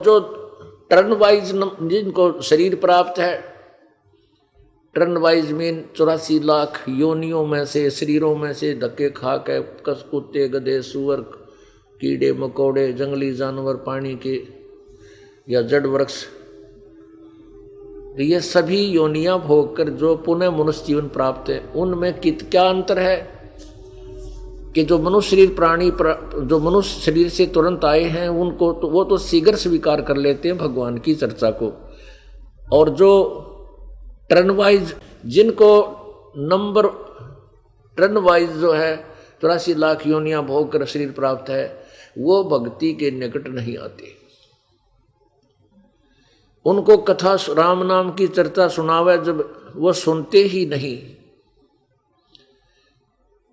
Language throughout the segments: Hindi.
जो टर्न वाइज जिनको शरीर प्राप्त है, टर्न वाइज मीन 84 लाख योनियों में से, शरीरों में से धक्के खा के कस, कुत्ते, गधे, सुअर, कीड़े मकोड़े, जंगली जानवर, पानी के या जड़ वृक्ष, ये सभी योनियां भोगकर जो पुनः मनुष्य जीवन प्राप्त है, उनमें क्या अंतर है कि जो मनुष्य शरीर प्राणी जो मनुष्य शरीर से तुरंत आए हैं उनको तो वो तो शीघ्र स्वीकार कर लेते हैं भगवान की चर्चा को, और जो टर्न वाइज जिनको नंबर टर्न वाइज जो है 84 लाख योनियां भोग कर शरीर प्राप्त है, वो भक्ति के निकट नहीं आते। उनको कथा राम नाम की चर्चा सुनावे जब वो सुनते ही नहीं।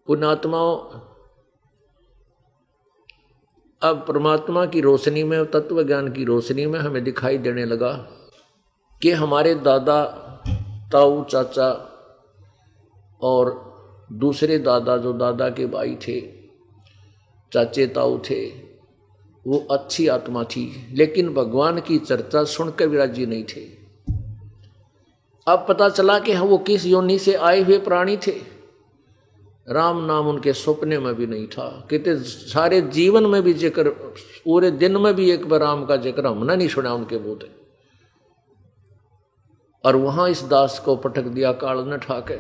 पुण्यात्माओं, अब परमात्मा की रोशनी में, तत्व ज्ञान की रोशनी में हमें दिखाई देने लगा कि हमारे दादा, ताऊ, चाचा और दूसरे दादा जो दादा के भाई थे, चाचे ताऊ थे, वो अच्छी आत्मा थी, लेकिन भगवान की चर्चा सुनकर विराजी नहीं थे। अब पता चला कि वो किस योनि से आए हुए प्राणी थे। राम नाम उनके सपने में भी नहीं था, कहते सारे जीवन में भी जिक्र, पूरे दिन में भी एक बार राम का जिक्र हमने नहीं सुना उनके मुंह से। और वहां इस दास को पटक दिया काल ने ठाके,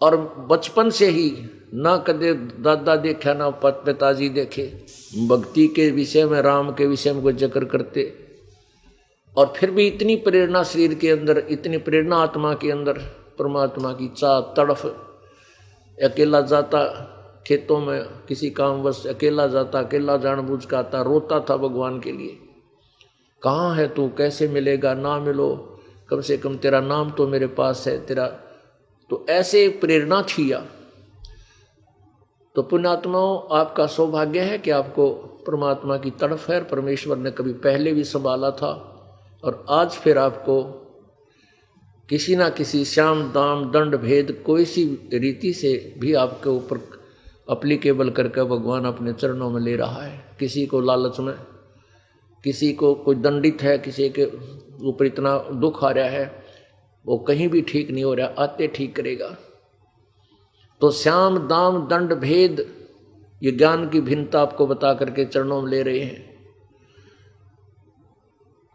और बचपन से ही ना कदे दादा देखा ना पिताजी देखे, भक्ति के विषय में, राम के विषय में कोई जिक्र करते, और फिर भी इतनी प्रेरणा शरीर के अंदर, इतनी प्रेरणा आत्मा के अंदर, परमात्मा की चाह तड़फ। अकेला जाता खेतों में किसी कामवश, अकेला जाता, अकेला जानबूझ का आता, रोता था भगवान के लिए, कहाँ है तू, कैसे मिलेगा, ना मिलो कम से कम तेरा नाम तो मेरे पास है तेरा। तो ऐसे प्रेरणा थी। या तो पुण्यात्माओं, आपका सौभाग्य है कि आपको परमात्मा की तड़फ है, परमेश्वर ने कभी पहले भी संभाला था, और आज फिर आपको किसी ना किसी श्याम दाम दंड भेद कोई सी रीति से भी आपके ऊपर अप्लीकेबल करके भगवान अपने चरणों में ले रहा है। किसी को लालच में, किसी को कोई दंडित है, किसी के ऊपर इतना दुख आ रहा है, वो कहीं भी ठीक नहीं हो रहा, आते ठीक करेगा। तो श्याम दाम दंड भेद, ये ज्ञान की भिन्नता आपको बता करके चरणों में ले रहे हैं।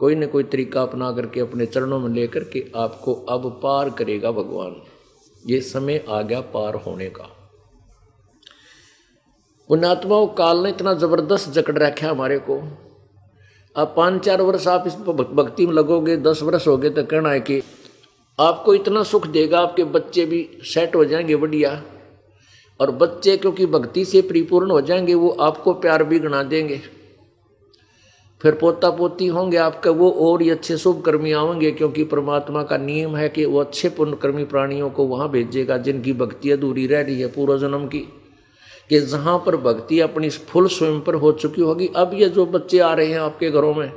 कोई न कोई तरीका अपना करके अपने चरणों में लेकर के आपको अब पार करेगा भगवान। ये समय आ गया पार होने का। पुण्यात्माओं, काल ने इतना जबरदस्त जकड़ रखा हमारे को। अब 5-4 वर्ष आप इस भक्ति में लगोगे, 10 वर्ष हो गए तो कहना है कि आपको इतना सुख देगा, आपके बच्चे भी सेट हो जाएंगे बढ़िया, और बच्चे क्योंकि भक्ति से परिपूर्ण हो जाएंगे, वो आपको प्यार भी गणा देंगे। फिर पोता पोती होंगे आपका, वो और ही अच्छे शुभ कर्मी आएंगे, क्योंकि परमात्मा का नियम है कि वो अच्छे पुण्यकर्मी प्राणियों को वहाँ भेजेगा जिनकी भक्ति अधूरी रह रही है पूर्व जन्म की, कि जहाँ पर भक्ति अपनी फुल स्वयं पर हो चुकी होगी। अब ये जो बच्चे आ रहे हैं आपके घरों में,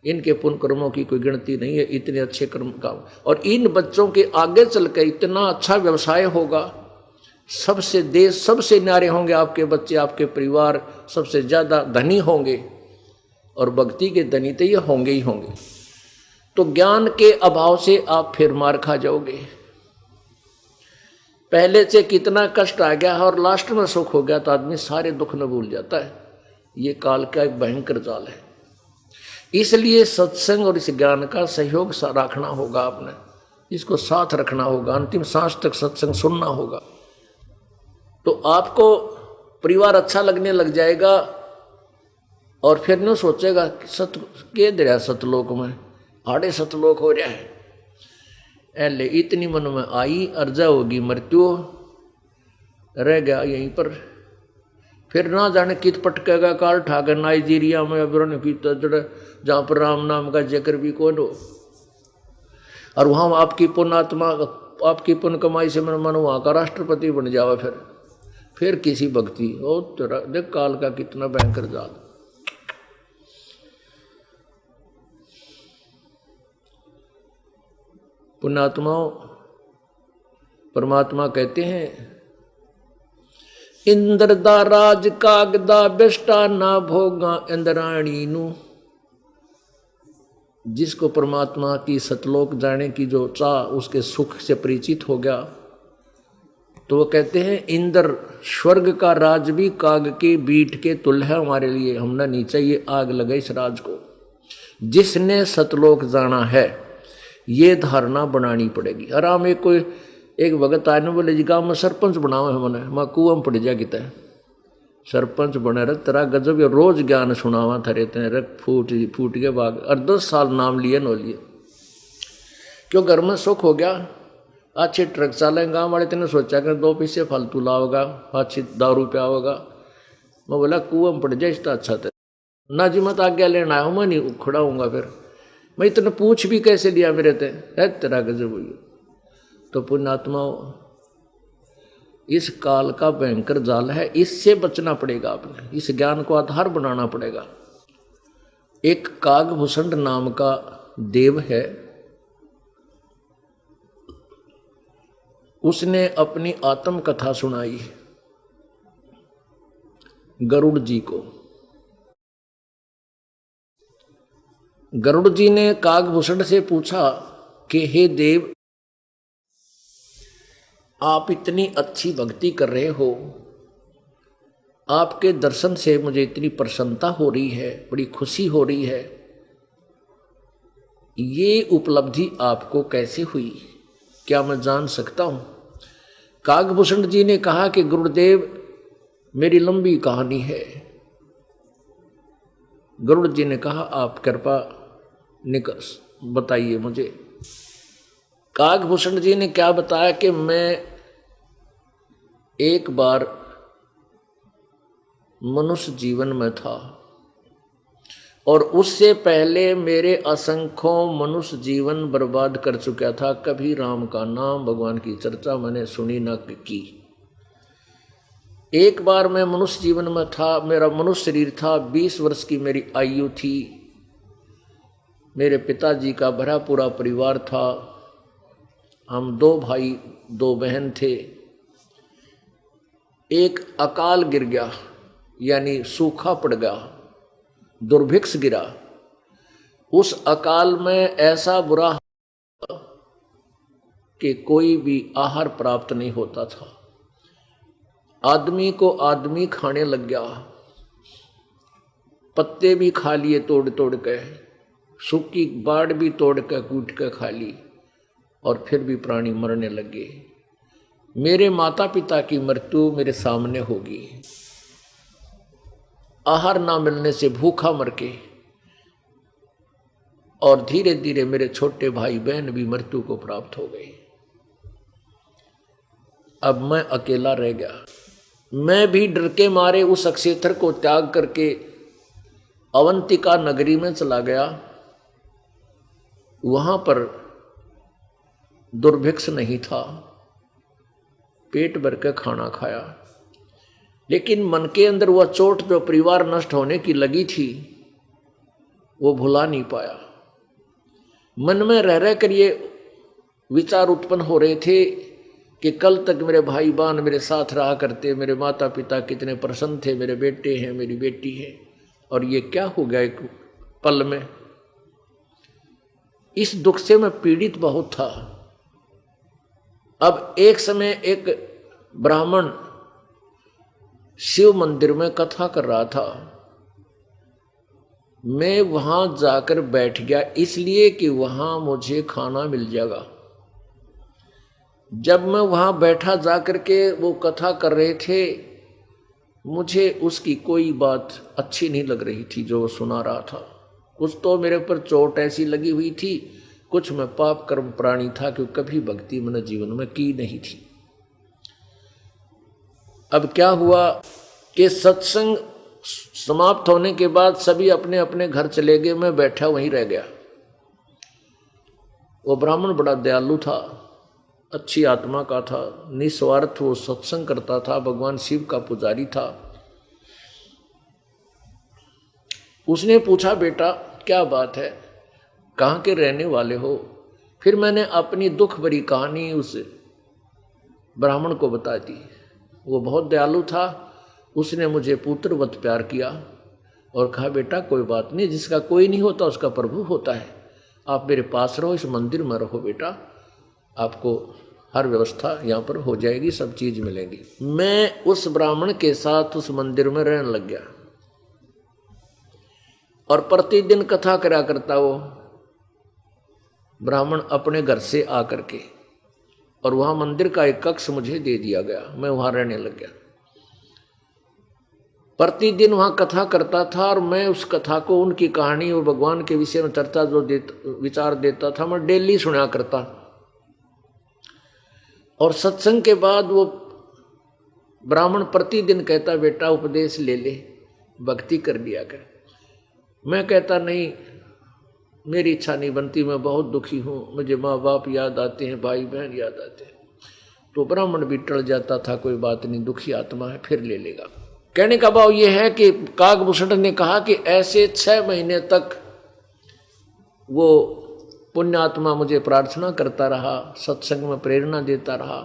इनके पुण्य कर्मों की कोई गिनती नहीं है, इतने अच्छे कर्म का, और इन बच्चों के आगे चल कर इतना अच्छा व्यवसाय होगा, सबसे देश सबसे न्यारे होंगे आपके बच्चे, आपके परिवार सबसे ज़्यादा धनी होंगे, और भक्ति के धनी तो ये होंगे ही होंगे। तो ज्ञान के अभाव से आप फिर मार खा जाओगे। पहले से कितना कष्ट आ गया है और लास्ट में सुख हो गया तो आदमी सारे दुख न भूल जाता है। ये काल का एक भयंकर जाल है। इसलिए सत्संग और इस ज्ञान का सहयोग रखना होगा, आपने इसको साथ रखना होगा, अंतिम सांस तक सत्संग सुनना होगा। तो आपको परिवार अच्छा लगने लग जाएगा, और फिर न सोचेगा सत के दे रहा सतलोक में, आड़े सतलोक हो रहा है। ऐले इतनी मन में आई अर्जा होगी मृत्यु, रह गया यहीं पर। फिर ना जाने कित पटकेगा काल ठाकर नाइजीरिया में, अबरन की तजड़ जहाँ पर राम नाम का जिक्र भी कौन हो, और वहाँ आपकी पुण्यात्मा, आपकी पुण्य कमाई से मन वहाँ का राष्ट्रपति बन जावा। फिर किसी भक्ति, ओ तेरा देख काल का कितना भयंकर जाल। पुण्यात्माओं, परमात्मा कहते हैं इंद्र दा राज कागदा बेष्टा ना भोगा इंद्राणी नू, जिसको परमात्मा की सतलोक जाने की जो चाह, उसके सुख से परिचित हो गया, तो वो कहते हैं इंद्र स्वर्ग का राज भी काग के बीट के तुल्य है हमारे लिए, हमने नहीं चाहिए आग लगे इस राज को। जिसने सतलोक जाना है ये धारणा बनानी पड़ेगी। आराम एक कोई एक भगत आने बोले जी गाँव में सरपंच बनाओ है मैंने, मैं कुआं में पड़ जा किता सरपंच बने रहे तेरा गजब, ये रोज ज्ञान सुनावा थरे तेरे फूट के भाग, और 10 साल नाम लिए नो लिए, क्यों घर में सुख हो गया, अच्छे ट्रक चाले, गाँव वाले तेने सोचा कि 2 पैसे फालतू लाओगा, अच्छी दारू पियाओगा। मैं बोला कुआं में पड़ जाए इसका अच्छा था ना जी, मत आज्ञा लेना आया हूँ, मैं नहीं खड़ाऊंगा। फिर मैं इतने पूछ भी कैसे लिया मेरे ते, है तेरा गजब हुई। तो पुण्यात्मा इस काल का भयंकर जाल है, इससे बचना पड़ेगा आपने, इस ज्ञान को आधार बनाना पड़ेगा। एक कागभूषण नाम का देव है, उसने अपनी आत्म कथा सुनाई गरुड़ जी को। गरुड़ जी ने कागभूषण से पूछा कि हे देव, आप इतनी अच्छी भक्ति कर रहे हो, आपके दर्शन से मुझे इतनी प्रसन्नता हो रही है, बड़ी खुशी हो रही है, ये उपलब्धि आपको कैसे हुई, क्या मैं जान सकता हूं? कागभूषण जी ने कहा कि गुरुदेव मेरी लंबी कहानी है। गरुड़ जी ने कहा आप कृपा बताइए मुझे। कागभूषण जी ने क्या बताया कि मैं एक बार मनुष्य जीवन में था और उससे पहले मेरे असंख्यों मनुष्य जीवन बर्बाद कर चुका था, कभी राम का नाम भगवान की चर्चा मैंने सुनी न की। एक बार मैं मनुष्य जीवन में था, मेरा मनुष्य शरीर था, 20 वर्ष की मेरी आयु थी, मेरे पिताजी का भरा पूरा परिवार था, हम 2 भाई 2 बहन थे। एक अकाल गिर गया, यानी सूखा पड़ गया, दुर्भिक्ष गिरा। उस अकाल में ऐसा बुरा कि कोई भी आहार प्राप्त नहीं होता था, आदमी को आदमी खाने लग गया, पत्ते भी खा लिए तोड़ तोड़ के, सूखी बाड़ भी तोड़ के कूट के खा ली, और फिर भी प्राणी मरने लगे। मेरे माता पिता की मृत्यु मेरे सामने होगी, आहार ना मिलने से भूखा मर के, और धीरे धीरे मेरे छोटे भाई बहन भी मृत्यु को प्राप्त हो गए। अब मैं अकेला रह गया। मैं भी डर के मारे उस क्षेत्र को त्याग करके अवंतिका नगरी में चला गया। वहां पर दुर्भिक्ष नहीं था, पेट भर के खाना खाया, लेकिन मन के अंदर वह चोट जो परिवार नष्ट होने की लगी थी वो भुला नहीं पाया। मन में रह कर ये विचार उत्पन्न हो रहे थे कि कल तक मेरे भाई बहन मेरे साथ रहा करते, मेरे माता पिता कितने प्रसन्न थे, मेरे बेटे हैं, मेरी बेटी है, और ये क्या हो गया एक पल में। इस दुख से मैं पीड़ित बहुत था। अब एक समय एक ब्राह्मण शिव मंदिर में कथा कर रहा था, मैं वहां जाकर बैठ गया इसलिए कि वहां मुझे खाना मिल जाएगा। जब मैं वहां बैठा जाकर के वो कथा कर रहे थे, मुझे उसकी कोई बात अच्छी नहीं लग रही थी जो वो सुना रहा था। कुछ तो मेरे पर चोट ऐसी लगी हुई थी, कुछ मैं पाप कर्म प्राणी था क्योंकि कभी भक्ति मैंने जीवन में की नहीं थी। अब क्या हुआ कि सत्संग समाप्त होने के बाद सभी अपने अपने घर चले गए, मैं बैठा वहीं रह गया। वो ब्राह्मण बड़ा दयालु था, अच्छी आत्मा का था, निस्वार्थ वो सत्संग करता था, भगवान शिव का पुजारी था। उसने पूछा बेटा क्या बात है, कहाँ के रहने वाले हो? फिर मैंने अपनी दुख भरी कहानी उस ब्राह्मण को बता दी। वो बहुत दयालु था, उसने मुझे पुत्रवत प्यार किया और कहा बेटा कोई बात नहीं, जिसका कोई नहीं होता उसका प्रभु होता है। आप मेरे पास रहो, इस मंदिर में रहो बेटा, आपको हर व्यवस्था यहाँ पर हो जाएगी, सब चीज मिलेगी। मैं उस ब्राह्मण के साथ उस मंदिर में रहने लग गया और प्रतिदिन कथा करा करता वो ब्राह्मण अपने घर से आकर के, और वहां मंदिर का एक कक्ष मुझे दे दिया गया, मैं वहां रहने लग गया। प्रतिदिन वहां कथा करता था और मैं उस कथा को, उनकी कहानी और भगवान के विषय में चर्चा जो विचार देता था, मैं डेली सुना करता। और सत्संग के बाद वो ब्राह्मण प्रतिदिन कहता, बेटा उपदेश ले ले, भक्ति कर लिया कर। मैं कहता नहीं, मेरी इच्छा नहीं बनती, मैं बहुत दुखी हूँ, मुझे माँ बाप याद आते हैं, भाई बहन याद आते हैं। तो ब्राह्मण भी टल जाता था, कोई बात नहीं, दुखी आत्मा है, फिर ले लेगा। कहने का भाव यह है कि काकभूषण ने कहा कि ऐसे 6 महीने तक वो पुण्यात्मा मुझे प्रार्थना करता रहा, सत्संग में प्रेरणा देता रहा।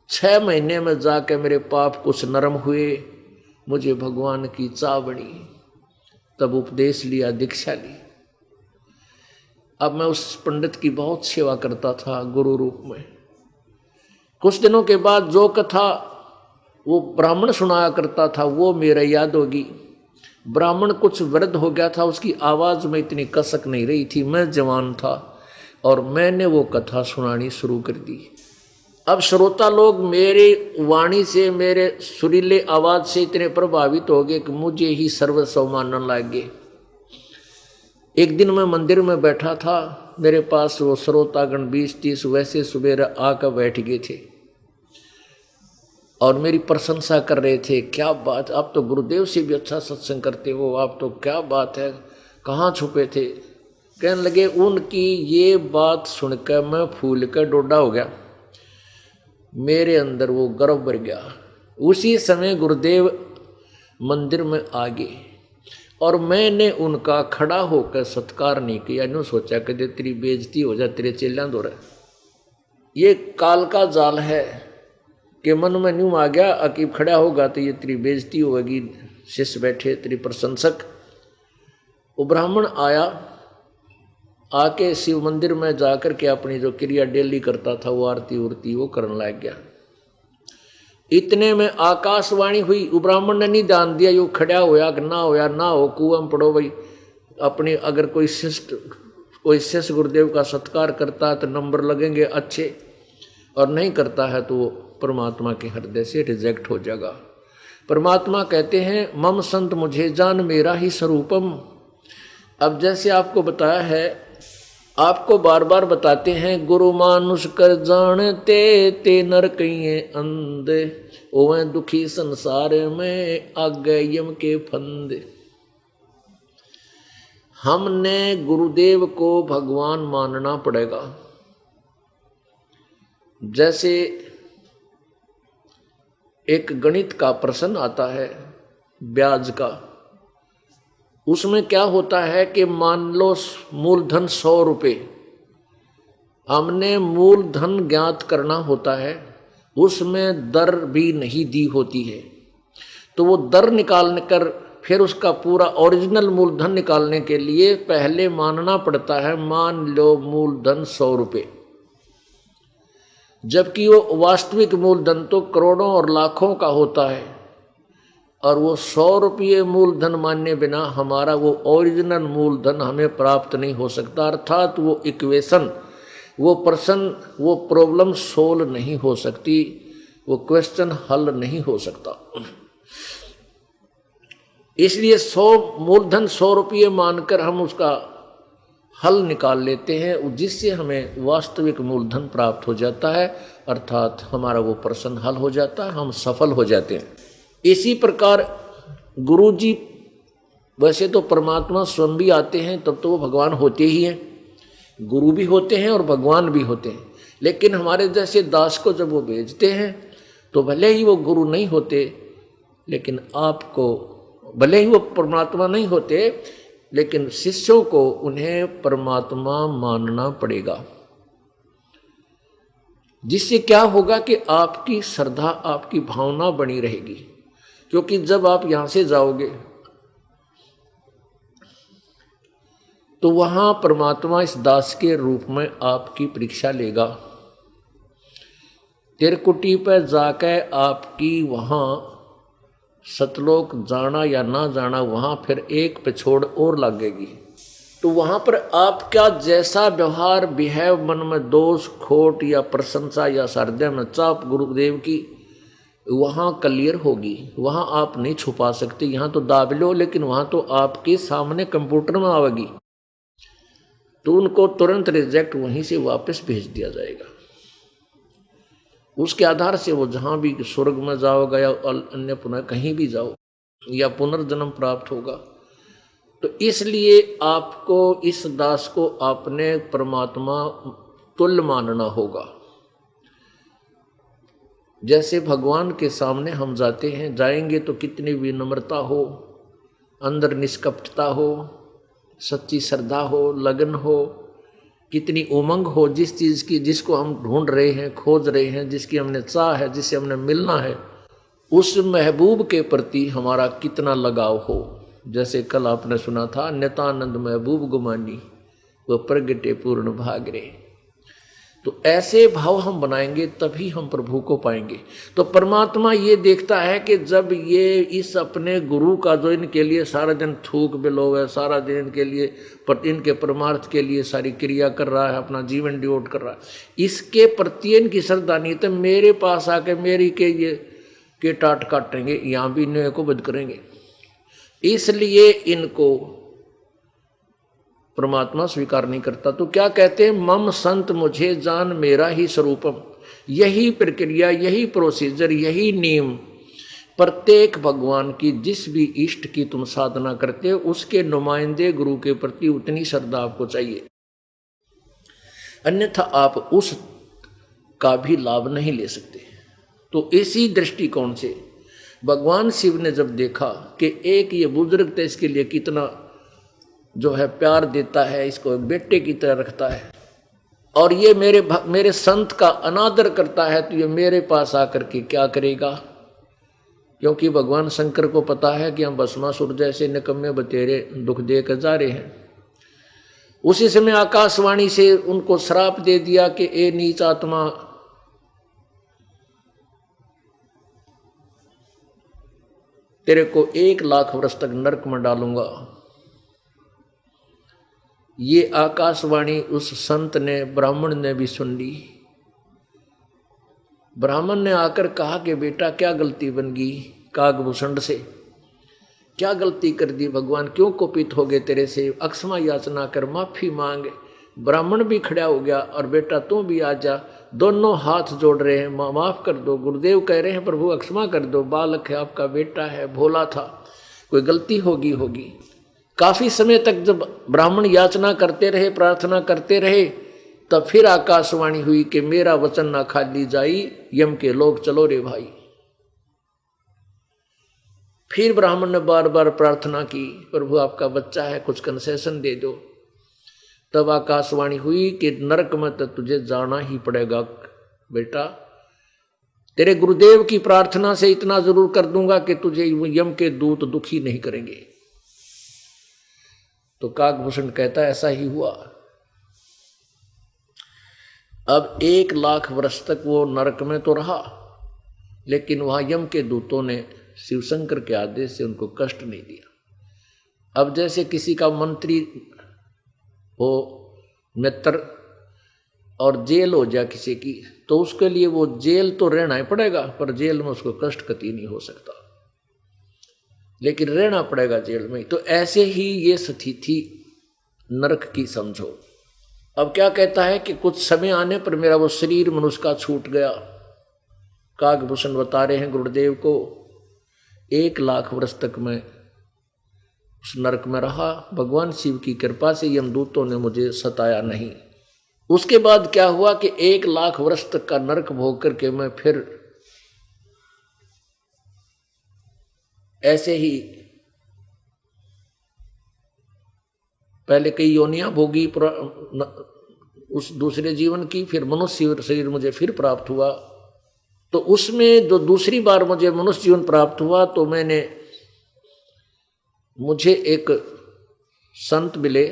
6 महीने में जाकर मेरे पाप कुछ नरम हुए, मुझे भगवान की चाह बढ़ी, तब उपदेश लिया, दीक्षा ली। अब मैं उस पंडित की बहुत सेवा करता था गुरु रूप में। कुछ दिनों के बाद जो कथा वो ब्राह्मण सुनाया करता था वो मेरे याद होगी। ब्राह्मण कुछ वृद्ध हो गया था, उसकी आवाज़ में इतनी कसक नहीं रही थी, मैं जवान था और मैंने वो कथा सुनानी शुरू कर दी। अब श्रोता लोग मेरी वाणी से, मेरे सुरीले आवाज़ से इतने प्रभावित हो गए कि मुझे ही सर्वस्व मानने लग गए। एक दिन मैं मंदिर में बैठा था, मेरे पास वो श्रोतागण 20-30 वैसे सुबह आकर बैठ गए थे और मेरी प्रशंसा कर रहे थे। क्या बात, आप तो गुरुदेव से भी अच्छा सत्संग करते हो, आप तो क्या बात है, कहाँ छुपे थे। कहने लगे, उनकी ये बात सुनकर मैं फूल कर डोडा हो गया, मेरे अंदर वो गर्व भर गया। उसी समय गुरुदेव मंदिर में आ गए और मैंने उनका खड़ा होकर सत्कार नहीं किया। यूँ सोचा कि तेरी बेइज्जती हो जा, तेरे चेला दो रहे। ये काल का जाल है कि मन में न्यू आ गया, अकीब खड़ा होगा तो ये तेरी बेइज्जती होगी, शिष्य बैठे तेरी प्रशंसक। वो ब्राह्मण आया, आके शिव मंदिर में जाकर के अपनी जो क्रिया डेली करता था, वो आरती उरती वो करने लग गया। इतने में आकाशवाणी हुई। वो ब्राह्मण ने नहीं ध्यान दिया, यो खड़ा होया कि ना होया, ना हो कुआं में पड़ो भाई। अपने अगर कोई शिष्य गुरुदेव का सत्कार करता है तो नंबर लगेंगे अच्छे, और नहीं करता है तो वो परमात्मा के हृदय से रिजेक्ट हो जाएगा। परमात्मा कहते हैं, मम संत मुझे जान मेरा ही स्वरूपम। अब जैसे आपको बताया है, आपको बार बार बताते हैं, गुरु मानुष कर जानते ते नर कहिए अंधे, ओवे दुखी संसार में आगे यम के फंदे। हमने गुरुदेव को भगवान मानना पड़ेगा। जैसे एक गणित का प्रश्न आता है ब्याज का, उसमें क्या होता है कि मान लो मूलधन 100 रुपये, हमने मूलधन ज्ञात करना होता है, उसमें दर भी नहीं दी होती है, तो वो दर निकालने कर फिर उसका पूरा ओरिजिनल मूलधन निकालने के लिए पहले मानना पड़ता है, मान लो मूलधन 100 रुपये, जबकि वो वास्तविक मूलधन तो करोड़ों और लाखों का होता है। और वो 100 रुपये मूलधन मानने बिना हमारा वो ओरिजिनल मूलधन हमें प्राप्त नहीं हो सकता, अर्थात वो इक्वेशन, वो प्रश्न, वो प्रॉब्लम सोल्व नहीं हो सकती, वो क्वेश्चन हल नहीं हो सकता। इसलिए 100 मूलधन 100 रुपये मानकर हम उसका हल निकाल लेते हैं, जिससे हमें वास्तविक मूलधन प्राप्त हो जाता है, अर्थात हमारा वो प्रश्न हल हो जाता है, हम सफल हो जाते हैं। इसी प्रकार गुरु जी, वैसे तो परमात्मा स्वयं भी आते हैं, तब तो वो भगवान होते ही हैं, गुरु भी होते हैं और भगवान भी होते हैं। लेकिन हमारे जैसे दास को जब वो भेजते हैं तो भले ही वो गुरु नहीं होते, लेकिन आपको, भले ही वो परमात्मा नहीं होते, लेकिन शिष्यों को उन्हें परमात्मा मानना पड़ेगा। जिससे क्या होगा कि आपकी श्रद्धा, आपकी भावना बनी रहेगी। क्योंकि जब आप यहां से जाओगे तो वहां परमात्मा इस दास के रूप में आपकी परीक्षा लेगा। तिरकुटी पर जाके आपकी वहां सतलोक जाना या ना जाना, वहां फिर एक पिछोड़ और लगेगी। तो वहां पर आपका जैसा व्यवहार बिहेव, मन में दोष खोट या प्रशंसा या हृदय में चाप गुरुदेव की, वहां क्लियर होगी। वहां आप नहीं छुपा सकते। यहां तो दाब लो, लेकिन वहां तो आपके सामने कंप्यूटर में आवेगी, तो उनको तुरंत रिजेक्ट वहीं से वापस भेज दिया जाएगा। उसके आधार से वो जहां भी स्वर्ग में जाओगा या अन्य पुनः कहीं भी जाओ या पुनर्जन्म प्राप्त होगा। तो इसलिए आपको इस दास को आपने परमात्मा तुल्य मानना होगा। जैसे भगवान के सामने हम जाते हैं, जाएंगे तो कितनी विनम्रता हो, अंदर निष्कपटता हो, सच्ची श्रद्धा हो, लगन हो, कितनी उमंग हो जिस चीज़ की, जिसको हम ढूंढ रहे हैं, खोज रहे हैं, जिसकी हमने चाह है, जिससे हमने मिलना है, उस महबूब के प्रति हमारा कितना लगाव हो। जैसे कल आपने सुना था, नितानंद महबूब गुमानी वो प्रगटे पूर्ण भाग रे। तो ऐसे भाव हम बनाएंगे तभी हम प्रभु को पाएंगे। तो परमात्मा ये देखता है कि जब ये इस अपने गुरु का जो इनके लिए सारा दिन थूक बिलोवे, सारा दिन इनके लिए इनके परमार्थ के लिए सारी क्रिया कर रहा है, अपना जीवन डिवोट कर रहा है, इसके प्रति इनकी श्रद्धा नहीं, तो मेरे पास आके मेरी के ये के टाट काटेंगे, यहाँ भी इन्हें को बद करेंगे। इसलिए इनको परमात्मा स्वीकार नहीं करता। तो क्या कहते हैं, मम संत मुझे जान मेरा ही स्वरूपम। यही प्रक्रिया, यही प्रोसीजर, यही नियम प्रत्येक भगवान की जिस भी इष्ट की तुम साधना करते हो उसके नुमाइंदे गुरु के प्रति उतनी श्रद्धा आपको चाहिए, अन्यथा आप उस का भी लाभ नहीं ले सकते। तो इसी दृष्टिकोण से भगवान शिव ने जब देखा कि एक ये बुजुर्ग थे, इसके लिए कितना जो है प्यार देता है, इसको बेटे की तरह रखता है, और ये मेरे संत का अनादर करता है, तो ये मेरे पास आकर के क्या करेगा। क्योंकि भगवान शंकर को पता है कि हम भस्मासुर जैसे निकम्मे बतेरे दुख दे कर जा रहे हैं। उसी समय आकाशवाणी से उनको श्राप दे दिया कि ए नीच आत्मा, तेरे को 1 लाख वर्ष तक नरक में डालूंगा। ये आकाशवाणी उस संत ने, ब्राह्मण ने भी सुन ली। ब्राह्मण ने आकर कहा कि बेटा क्या गलती बन गई कागभूषण से, क्या गलती कर दी, भगवान क्यों कोपित हो गए तेरे से, अक्षमा याचना कर, माफी मांग। ब्राह्मण भी खड़ा हो गया और बेटा तू भी आ जा, दोनों हाथ जोड़ रहे हैं, माफ कर दो। गुरुदेव कह रहे हैं प्रभु अक्षमा कर दो, बालक है, आपका बेटा है, भोला था, कोई गलती होगी। काफी समय तक जब ब्राह्मण याचना करते रहे, प्रार्थना करते रहे, तब फिर आकाशवाणी हुई कि मेरा वचन ना खाली जाई, यम के लोग चलो रे भाई। फिर ब्राह्मण ने बार बार प्रार्थना की, प्रभु आपका बच्चा है, कुछ कंसेशन दे दो। तब आकाशवाणी हुई कि नरक में तो तुझे जाना ही पड़ेगा बेटा, तेरे गुरुदेव की प्रार्थना से इतना जरूर कर दूंगा कि तुझे यम के दूत दुखी नहीं करेंगे। तो काकभूषण कहता ऐसा ही हुआ। अब 1 लाख वर्ष तक वो नरक में तो रहा, लेकिन वहां यम के दूतों ने शिवशंकर के आदेश से उनको कष्ट नहीं दिया। अब जैसे किसी का मंत्री हो, मित्र, और जेल हो जाए किसी की, तो उसके लिए वो जेल तो रहना ही पड़ेगा, पर जेल में उसको कष्ट कति नहीं हो सकता, लेकिन रहना पड़ेगा जेल में। तो ऐसे ही ये स्थिति नरक की समझो। अब क्या कहता है कि कुछ समय आने पर मेरा वो शरीर मनुष्य का छूट गया। काकभूषण बता रहे हैं गुरुदेव को 1 लाख वर्ष तक मैं उस नरक में रहा, भगवान शिव की कृपा से यमदूतों ने मुझे सताया नहीं। उसके बाद क्या हुआ कि 1 लाख वर्ष तक का नरक भोग करके मैं फिर ऐसे ही पहले कई योनियां भोगी उस दूसरे जीवन की, फिर मनुष्य शरीर मुझे फिर प्राप्त हुआ। तो उसमें जो दूसरी बार मुझे मनुष्य जीवन प्राप्त हुआ, तो मुझे एक संत मिले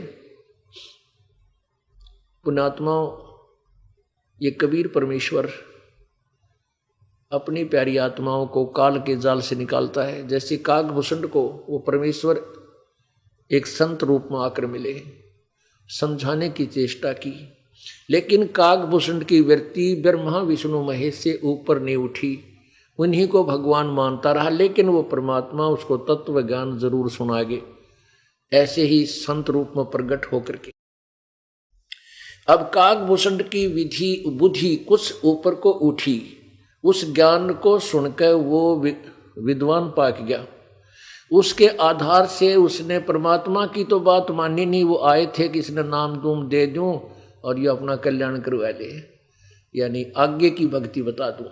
पुण्यात्माओं, ये कबीर परमेश्वर अपनी प्यारी आत्माओं को काल के जाल से निकालता है। जैसे कागभूषण को वो परमेश्वर एक संत रूप में आकर मिले, समझाने की चेष्टा की, लेकिन कागभूषण की वृत्ति ब्रह्मा विष्णु महेश से ऊपर नहीं उठी, उन्हीं को भगवान मानता रहा, लेकिन वो परमात्मा उसको तत्व ज्ञान जरूर सुनागे, ऐसे ही संत रूप में प्रकट होकर के। अब कागभूषण की विधि बुद्धि कुछ ऊपर को उठी, उस ज्ञान को सुनकर वो विद्वान पाक गया। उसके आधार से उसने परमात्मा की तो बात मानी नहीं, वो आए थे कि इसने नाम दूम दे दूं और ये अपना कल्याण करवा ले, यानी आगे की भक्ति बता दूं।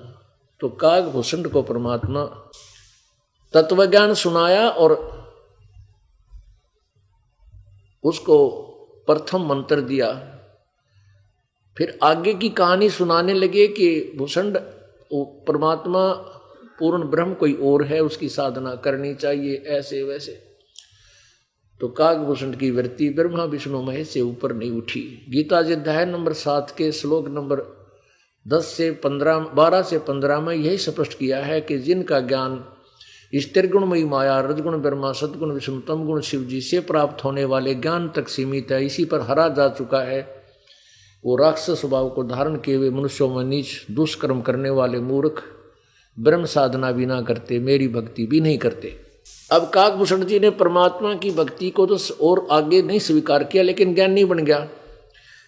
तो कागभूषण को परमात्मा तत्वज्ञान सुनाया और उसको प्रथम मंत्र दिया। फिर आगे की कहानी सुनाने लगे कि भूषण परमात्मा पूर्ण ब्रह्म कोई और है, उसकी साधना करनी चाहिए, ऐसे वैसे। तो कागभूषण की वृत्ति ब्रह्मा विष्णु महेश से ऊपर नहीं उठी। गीता जी अध्याय नंबर 7 के श्लोक नंबर 12 से 15 में यही स्पष्ट किया है कि जिनका ज्ञान स्त्रिगुणमयी माया, रजगुण ब्रह्मा, सदगुण विष्णु, तमगुण शिव जी से प्राप्त होने वाले ज्ञान तक सीमित है, इसी पर हरा जा चुका है, वो राक्षस स्वभाव को धारण किए हुए मनुष्यों में नीच दुष्कर्म करने वाले मूर्ख ब्रह्म साधना भी ना करते, मेरी भक्ति भी नहीं करते। अब कागभूषण जी ने परमात्मा की भक्ति को तो और आगे नहीं स्वीकार किया, लेकिन ज्ञानी बन गया।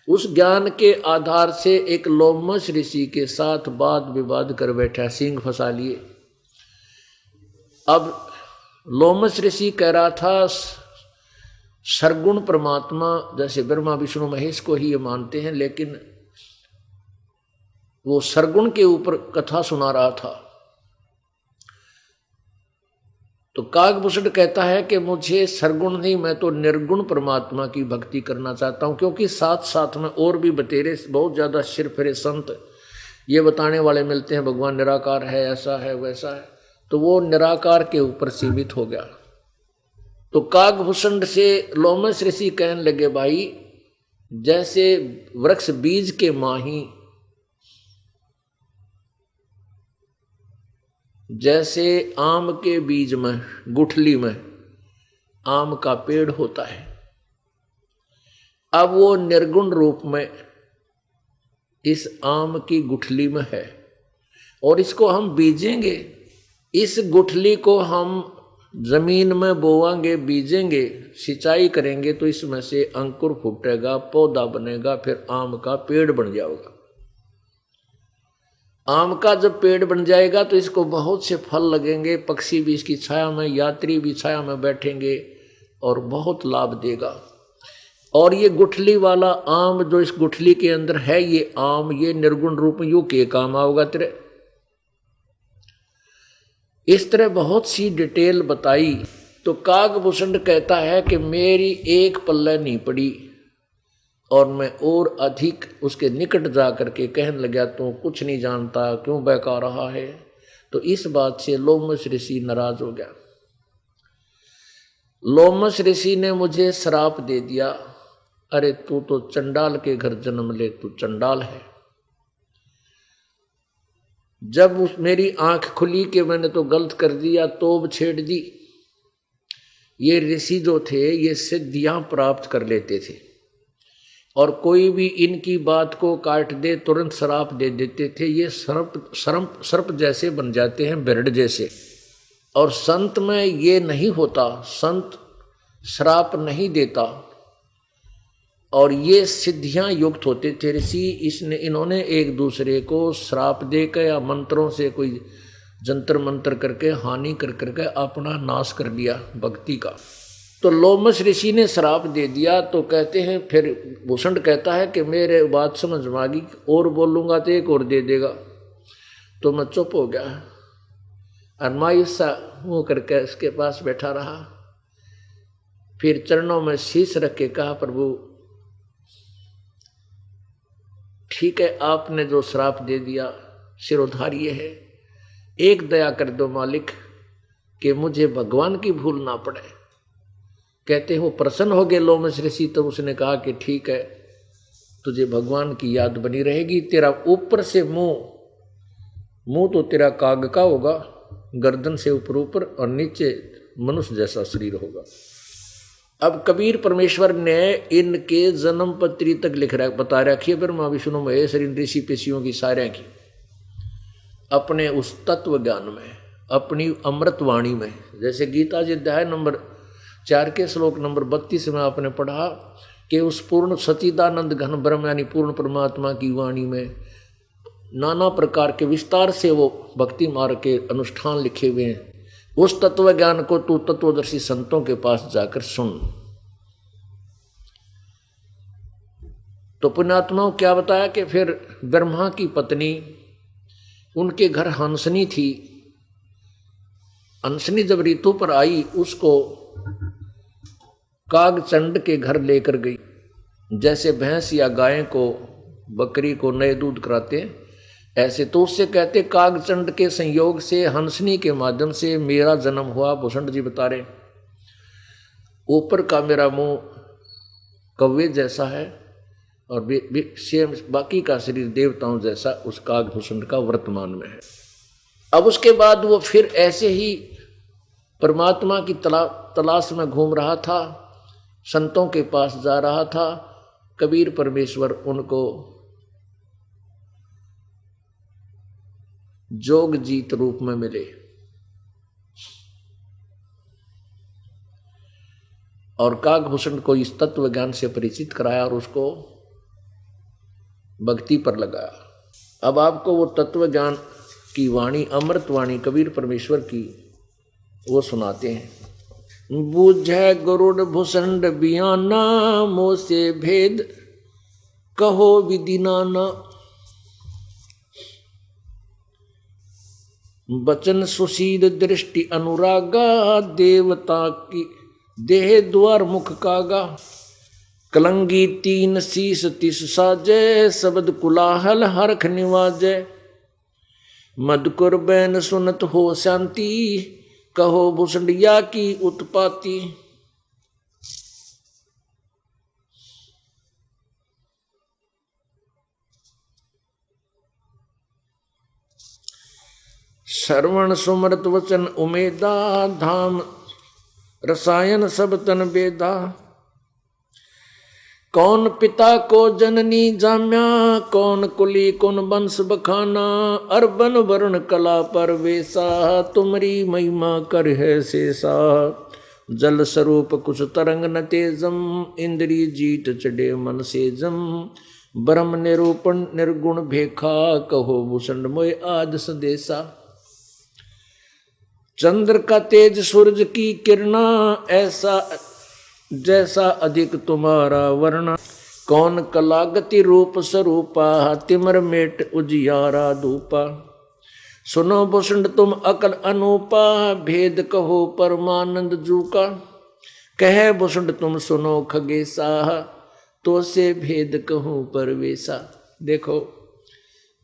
उस ज्ञान के आधार से एक लोमश ऋषि के साथ वाद विवाद कर बैठा, सींग फंसा लिए। अब लोमश ऋषि कह रहा था सरगुण परमात्मा जैसे ब्रह्मा विष्णु महेश को ही ये मानते हैं, लेकिन वो सरगुण के ऊपर कथा सुना रहा था। तो कागभूषण कहता है कि मुझे सरगुण नहीं, मैं तो निर्गुण परमात्मा की भक्ति करना चाहता हूं, क्योंकि साथ साथ में और भी बतेरे बहुत ज्यादा सिर फिरे संत ये बताने वाले मिलते हैं भगवान निराकार है, ऐसा है वैसा है, तो वो निराकार के ऊपर सीमित हो गया। तो कागभूषण से लोमश ऋषि कहने लगे, भाई जैसे वृक्ष बीज के माही, जैसे आम के बीज में गुठली में आम का पेड़ होता है, अब वो निर्गुण रूप में इस आम की गुठली में है और इसको हम बीजेंगे, इस गुठली को हम जमीन में बोवांगे, बीजेंगे, सिंचाई करेंगे तो इसमें से अंकुर फूटेगा, पौधा बनेगा, फिर आम का पेड़ बन जाएगा। आम का जब पेड़ बन जाएगा तो इसको बहुत से फल लगेंगे, पक्षी भी इसकी छाया में, यात्री भी छाया में बैठेंगे और बहुत लाभ देगा। और ये गुठली वाला आम जो इस गुठली के अंदर है, ये आम ये निर्गुण रूप में यू के काम आओगा तेरे। इस तरह बहुत सी डिटेल बताई। तो कागभूषण कहता है कि मेरी एक पल्ले नहीं पड़ी और मैं और अधिक उसके निकट जा करके कहने लगा, तू कुछ नहीं जानता, क्यों बहका रहा है। तो इस बात से लोमश ऋषि नाराज हो गया। लोमश ऋषि ने मुझे श्राप दे दिया, अरे तू तो चंडाल के घर जन्म ले, तू चंडाल है। जब उस मेरी आंख खुली कि मैंने तो गलत कर दिया, तोब छेड़ दी। ये ऋषि जो थे ये सिद्धियां प्राप्त कर लेते थे और कोई भी इनकी बात को काट दे तुरंत श्राप दे देते थे। ये सर्प जैसे बन जाते हैं, बिरड जैसे। और संत में ये नहीं होता, संत श्राप नहीं देता और ये सिद्धियां युक्त होते थे ऋषि। इन्होंने एक दूसरे को श्राप देकर या मंत्रों से कोई जंतर मंत्र करके हानि कर करके अपना नाश कर लिया भक्ति का। तो लोमश ऋषि ने श्राप दे दिया। तो कहते हैं, फिर भूषण कहता है कि मेरे बात समझ में आ गई, और बोलूँगा तो एक और दे देगा। तो मैं चुप हो गया और मायूस सा मुँह करके उसके पास बैठा रहा। फिर चरणों में शीश रख के कहा, प्रभु ठीक है, आपने जो श्राप दे दिया सिरोधार्य है, एक दया कर दो मालिक कि मुझे भगवान की भूल ना पड़े। कहते हो प्रसन्न हो गए लोमश ऋषि। तो उसने कहा कि ठीक है, तुझे भगवान की याद बनी रहेगी। तेरा ऊपर से मुंह तो तेरा काग का होगा, गर्दन से ऊपर ऊपर, और नीचे मनुष्य जैसा शरीर होगा। अब कबीर परमेश्वर ने इनके जन्म पत्री तक बता रखी है ब्रह्मा विष्णु महेश इन ऋषि पेशियों की सारे की, अपने उस तत्व ज्ञान में, अपनी अमृतवाणी में। जैसे गीता जी अध्याय नंबर 4 के श्लोक नंबर 32 में आपने पढ़ा कि उस पूर्ण सच्चिदानंद घन ब्रह्म यानी पूर्ण परमात्मा की वाणी में नाना प्रकार के विस्तार से वो भक्ति मार्ग के अनुष्ठान लिखे हुए हैं। उस तत्व ज्ञान को तू तत्वदर्शी संतों के पास जाकर सुन। तो पुण्यात्माओं क्या बताया कि फिर ब्रह्मा की पत्नी, उनके घर हंसनी थी। हंसनी जब ऋतु पर आई, उसको कागचंड के घर लेकर गई। जैसे भैंस या गाय को, बकरी को नए दूध कराते, ऐसे तो उससे कहते कागचंड के संयोग से, हंसनी के माध्यम से मेरा जन्म हुआ। भूषण जी बता रहे, ऊपर का मेरा मुंह कौवे जैसा है और सेम बाकी का शरीर देवताओं जैसा उस कागभूषण का वर्तमान में है। अब उसके बाद वो फिर ऐसे ही परमात्मा की तलाश में घूम रहा था, संतों के पास जा रहा था। कबीर परमेश्वर उनको जोग जीत रूप में मिले और कागभूषण को इस तत्व ज्ञान से परिचित कराया और उसको भक्ति पर लगाया। अब आपको वो तत्व ज्ञान की वाणी, अमृत वाणी कबीर परमेश्वर की, वो सुनाते हैं। बूझे गरुड़ भूषण बियाना, मोह से भेद कहो विधि नाना। बचन सुशील दृष्टि अनुरागा, देवता की देह द्वार मुख कागा। कलंगी 3 शीस 30 साजे, शब्द कुलाहल हरख निवाजे। मधुकुर बैन सुनत हो शांति, कहो भूषणिया की उत्पाती। श्रवण सुमरत वचन उमेदा, धाम रसायन सब तन बेदा। कौन पिता को जननी जाम्या, कौन कुली कौन वंश बखाना। अरबन वर्ण कला परवेसा, तुमरी महिमा कर है शेषा। जल स्वरूप कुछ तरंग न तेजम, इंद्री जीत चढ़े मन से जम। ब्रह्म निरूपण निर्गुण भेखा, कहो भूषण मोय आज संदेशा। चंद्र का तेज सूरज की किरणा, ऐसा जैसा अधिक तुम्हारा वर्णा। कौन कलागति रूप स्वरूपा, तिमर मेट उजियारा धूपा। सुनो भूषण तुम अकल अनूपा, भेद कहो परमानंद जू का। कहे भूषण तुम सुनो खगेसा, तो से भेद कहूँ परवेसा। देखो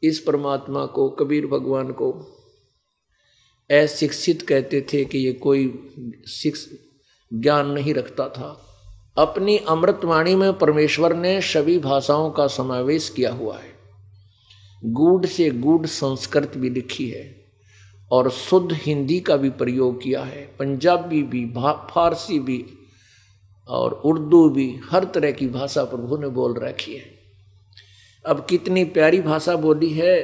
इस परमात्मा को, कबीर भगवान को अशिक्षित कहते थे कि ये कोई ज्ञान नहीं रखता था। अपनी अमृतवाणी में परमेश्वर ने सभी भाषाओं का समावेश किया हुआ है। गूढ़ से गूढ़ संस्कृत भी लिखी है और शुद्ध हिंदी का भी प्रयोग किया है, पंजाबी भी, फारसी भी और उर्दू भी, हर तरह की भाषा प्रभु ने बोल रखी है। अब कितनी प्यारी भाषा बोली है।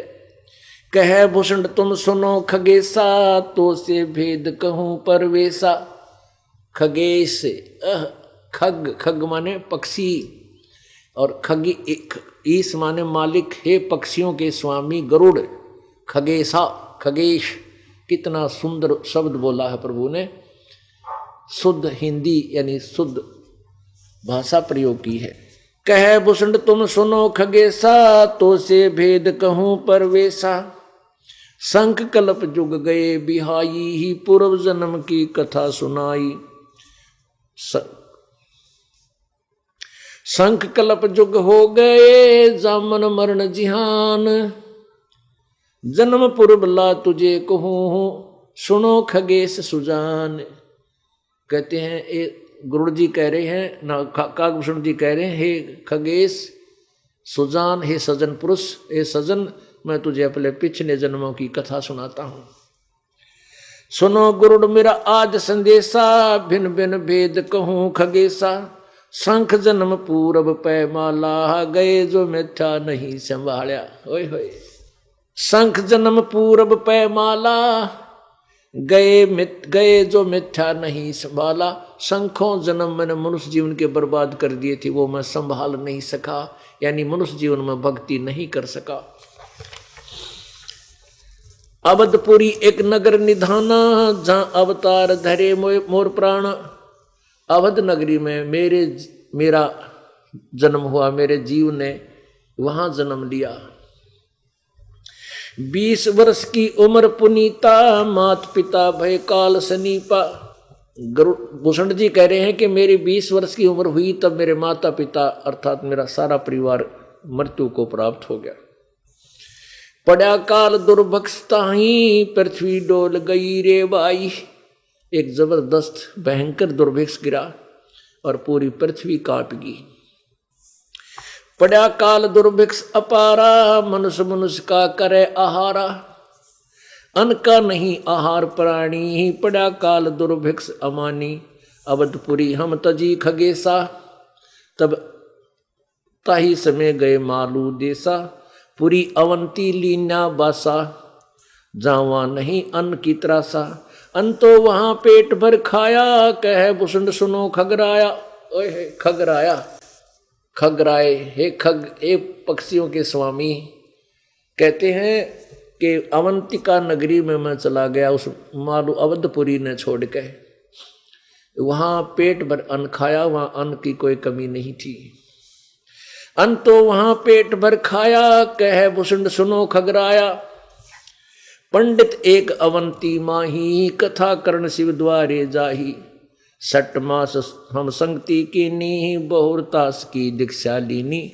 कहे भूषण तुम सुनो खगेसा, तो से भेद कहूँ परवेसा। खगेश, खग, खग माने पक्षी और खगी ईस माने मालिक, हे पक्षियों के स्वामी गरुड़। खगेसा, खगेश, कितना सुंदर शब्द बोला है प्रभु ने। शुद्ध हिंदी यानी शुद्ध भाषा प्रयोग की है। कहे भूषण तुम सुनो खगेसा, तो से भेद कहूँ परवेसा। शंख कल्प जुग गए बिहाई, ही पूर्व जन्म की कथा सुनाई। शंख कल्प जुग हो गए, जामन मरण जिहान। जन्म पूर्व ला तुझे कहूँ, सुनो खगेश सुजान। कहते हैं गुरु जी कह रहे हैं ना, कागभूषण जी कह रहे हैं, हे खगेश सुजान हे सजन पुरुष, हे सजन मैं तुझे अपने पिछले जन्मों की कथा सुनाता हूं। सुनो गुरुड़ मेरा आज संदेशा, भिन्न भिन्न भेद कहूं खगेशा। शंख जन्म पूरब पैमाला, गए जो मिथ्या नहीं संभाल्या। ओए होए, शंख जन्म पूरब पैमाला, गए जो मिथ्या नहीं संभाला। शंखों जन्म मैंने मनुष्य जीवन के बर्बाद कर दिए थे, वो मैं संभाल नहीं सका, यानी मनुष्य जीवन में भक्ति नहीं कर सका। अवधपुरी एक नगर निधाना, जहां अवतार धरे मोर प्राण। अवध नगरी में मेरा जन्म हुआ, मेरे जीव ने वहां जन्म लिया। 20 वर्ष की उम्र पुनीता, मात पिता भय काल सनीपा। भूषण जी कह रहे हैं कि मेरी 20 वर्ष की उम्र हुई तब मेरे माता पिता अर्थात मेरा सारा परिवार मृत्यु को प्राप्त हो गया। पड़ा काल दुर्भिक्षताही, पृथ्वी डोल गई रे बाई। एक जबरदस्त भयंकर दुर्भिक्ष गिरा और पूरी पृथ्वी कांप गई। पड़ा काल दुर्भिक्ष अपारा, मनुष्य मनुष्य का करे आहारा। अन्न का नहीं आहार प्राणी, पड़ा काल दुर्भिक्ष अमानी। अवधपुरी हम तजी खगेसा, तब ताही समय गए मालू देसा। पूरी अवंती लीना बासा, जावा नहीं अन्न की त्रासा। अन्न तो वहां पेट भर खाया, कह भूषण सुनो खगराया। ओए खगराया, खगराए, हे खग, हे पक्षियों के स्वामी। कहते हैं कि अवंतिका नगरी में मैं चला गया उस मालू अवधपुरी ने छोड़ के। वहां पेट भर अन्न खाया, वहां अन्न की कोई कमी नहीं थी। अन्न तो वहां पेट भर खाया, कह भूषण सुनो खगराया। पंडित एक अवंती माही, कथा कर्ण शिव द्वारे जाही। 6 मास हम संगति कीनी, बहुरतास की दीक्षा लीनी।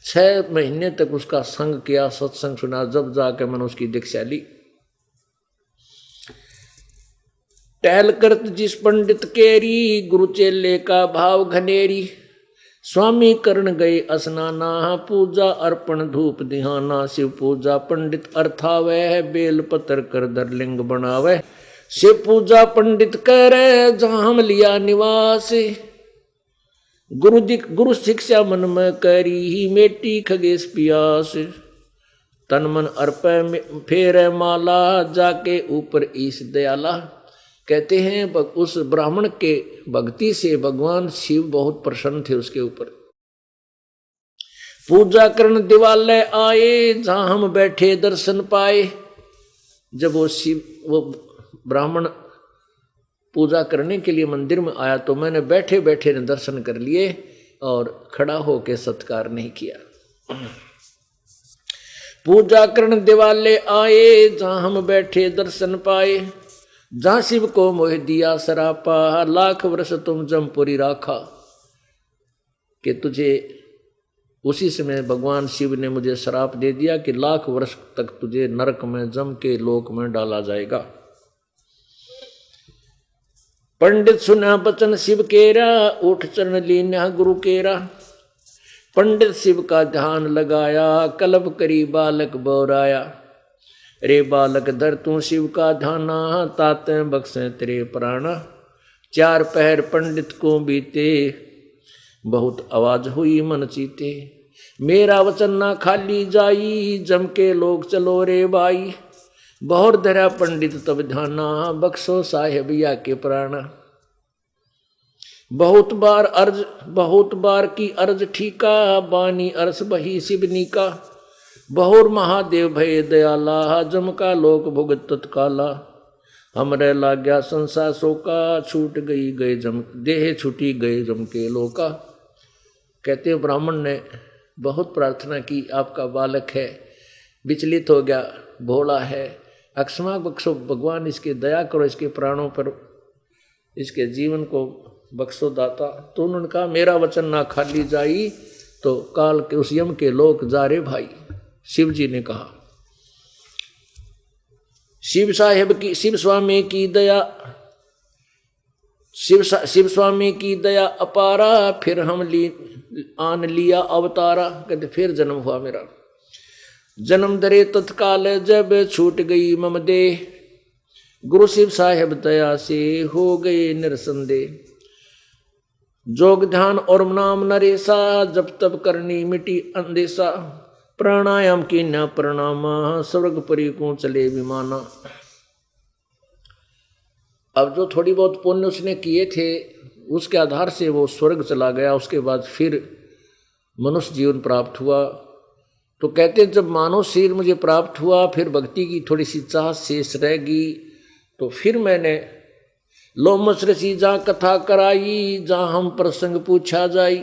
6 महीने तक उसका संग किया, सत्संग सुना, जब जाके मैंने उसकी दीक्षा ली। टहल करत जिस पंडित केरी, गुरु चेले का भाव घनेरी। स्वामी करण गए स्नाना, पूजा अर्पण धूप दिहाना। शिव पूजा पंडित अर्थावै, बेल पत्र कर दर लिंग बनावे। शिव पूजा पंडित करे, जहां हम लिया निवास। गुरु शिक्षा मन में करी, मेटी खगेश पियास। तन मन अर्पय फेर माला, जाके ऊपर ईश दयाला। कहते हैं उस ब्राह्मण के भक्ति से भगवान शिव बहुत प्रसन्न थे उसके ऊपर। पूजा करन दिवालय आए, जहां हम बैठे दर्शन पाए। जब वो ब्राह्मण पूजा करने के लिए मंदिर में आया तो मैंने बैठे बैठे ने दर्शन कर लिए और खड़ा होकर सत्कार नहीं किया। पूजा करन दिवाले आए, जहां हम बैठे दर्शन पाए। जहां शिव को मोह दिया सरापा, लाख वर्ष तुम जमपुरी राखा। कि तुझे उसी समय भगवान शिव ने मुझे श्राप दे दिया कि लाख वर्ष तक तुझे नरक में जम के लोक में डाला जाएगा। पंडित सुना बचन शिव केरा, उठ चरण लीना गुरु केरा। पंडित शिव का ध्यान लगाया, कलब करी बालक बोराया। रे बालक धर तू शिव का ध्याना, ताते बख्शे तेरे प्राणा। 4 पहर पंडित को बीते, बहुत आवाज हुई मन चीते। मेरा वचन ना खाली जाई, जम के लोग चलो रे भाई। बहुर धरा पंडित तब ध्याना, बख्शो साहेबिया के प्राणा। बहुत बार की अर्ज ठीका, बानी अरस बही शिवनी का। बहुर महादेव भय दयाला, जम का लोक भुगत तत्काला। हमरे लाग्या संसार शोका, छूट गए जम देह छूटी गए जम के लोका। कहते ब्राह्मण ने बहुत प्रार्थना की, आपका बालक है, विचलित हो गया, भोला है, अक्षमा बख्शो भगवान, इसके दया करो, इसके प्राणों पर, इसके जीवन को बख्शो दाता। तो उन्होंने कहा मेरा वचन ना खाली जाई, तो काल के उस यम के लोक जा रे भाई। शिव जी ने कहा, शिव स्वामी की दया, शिव स्वामी की दया अपारा। फिर हम आन लिया अवतारा, कहते फिर जन्म हुआ मेरा। जन्म दरे तत्काल जब छूट गई मम देह, गुरु शिव साहेब दया से हो गए निरसंदेह। जोग ध्यान और नाम नरेसा, जब तब करनी मिटी अंदेशा। प्राणायाम की न प्रणामा, स्वर्ग परी को चले विमाना। अब जो थोड़ी बहुत पुण्य उसने किए थे उसके आधार से वो स्वर्ग चला गया। उसके बाद फिर मनुष्य जीवन प्राप्त हुआ। तो कहते जब मानव शरीर मुझे प्राप्त हुआ, फिर भक्ति की थोड़ी सी चाह शेष रहेगी, तो फिर मैंने लोमस ऋषि जहाँ कथा कराई, जहाँ हम प्रसंग पूछा जाई।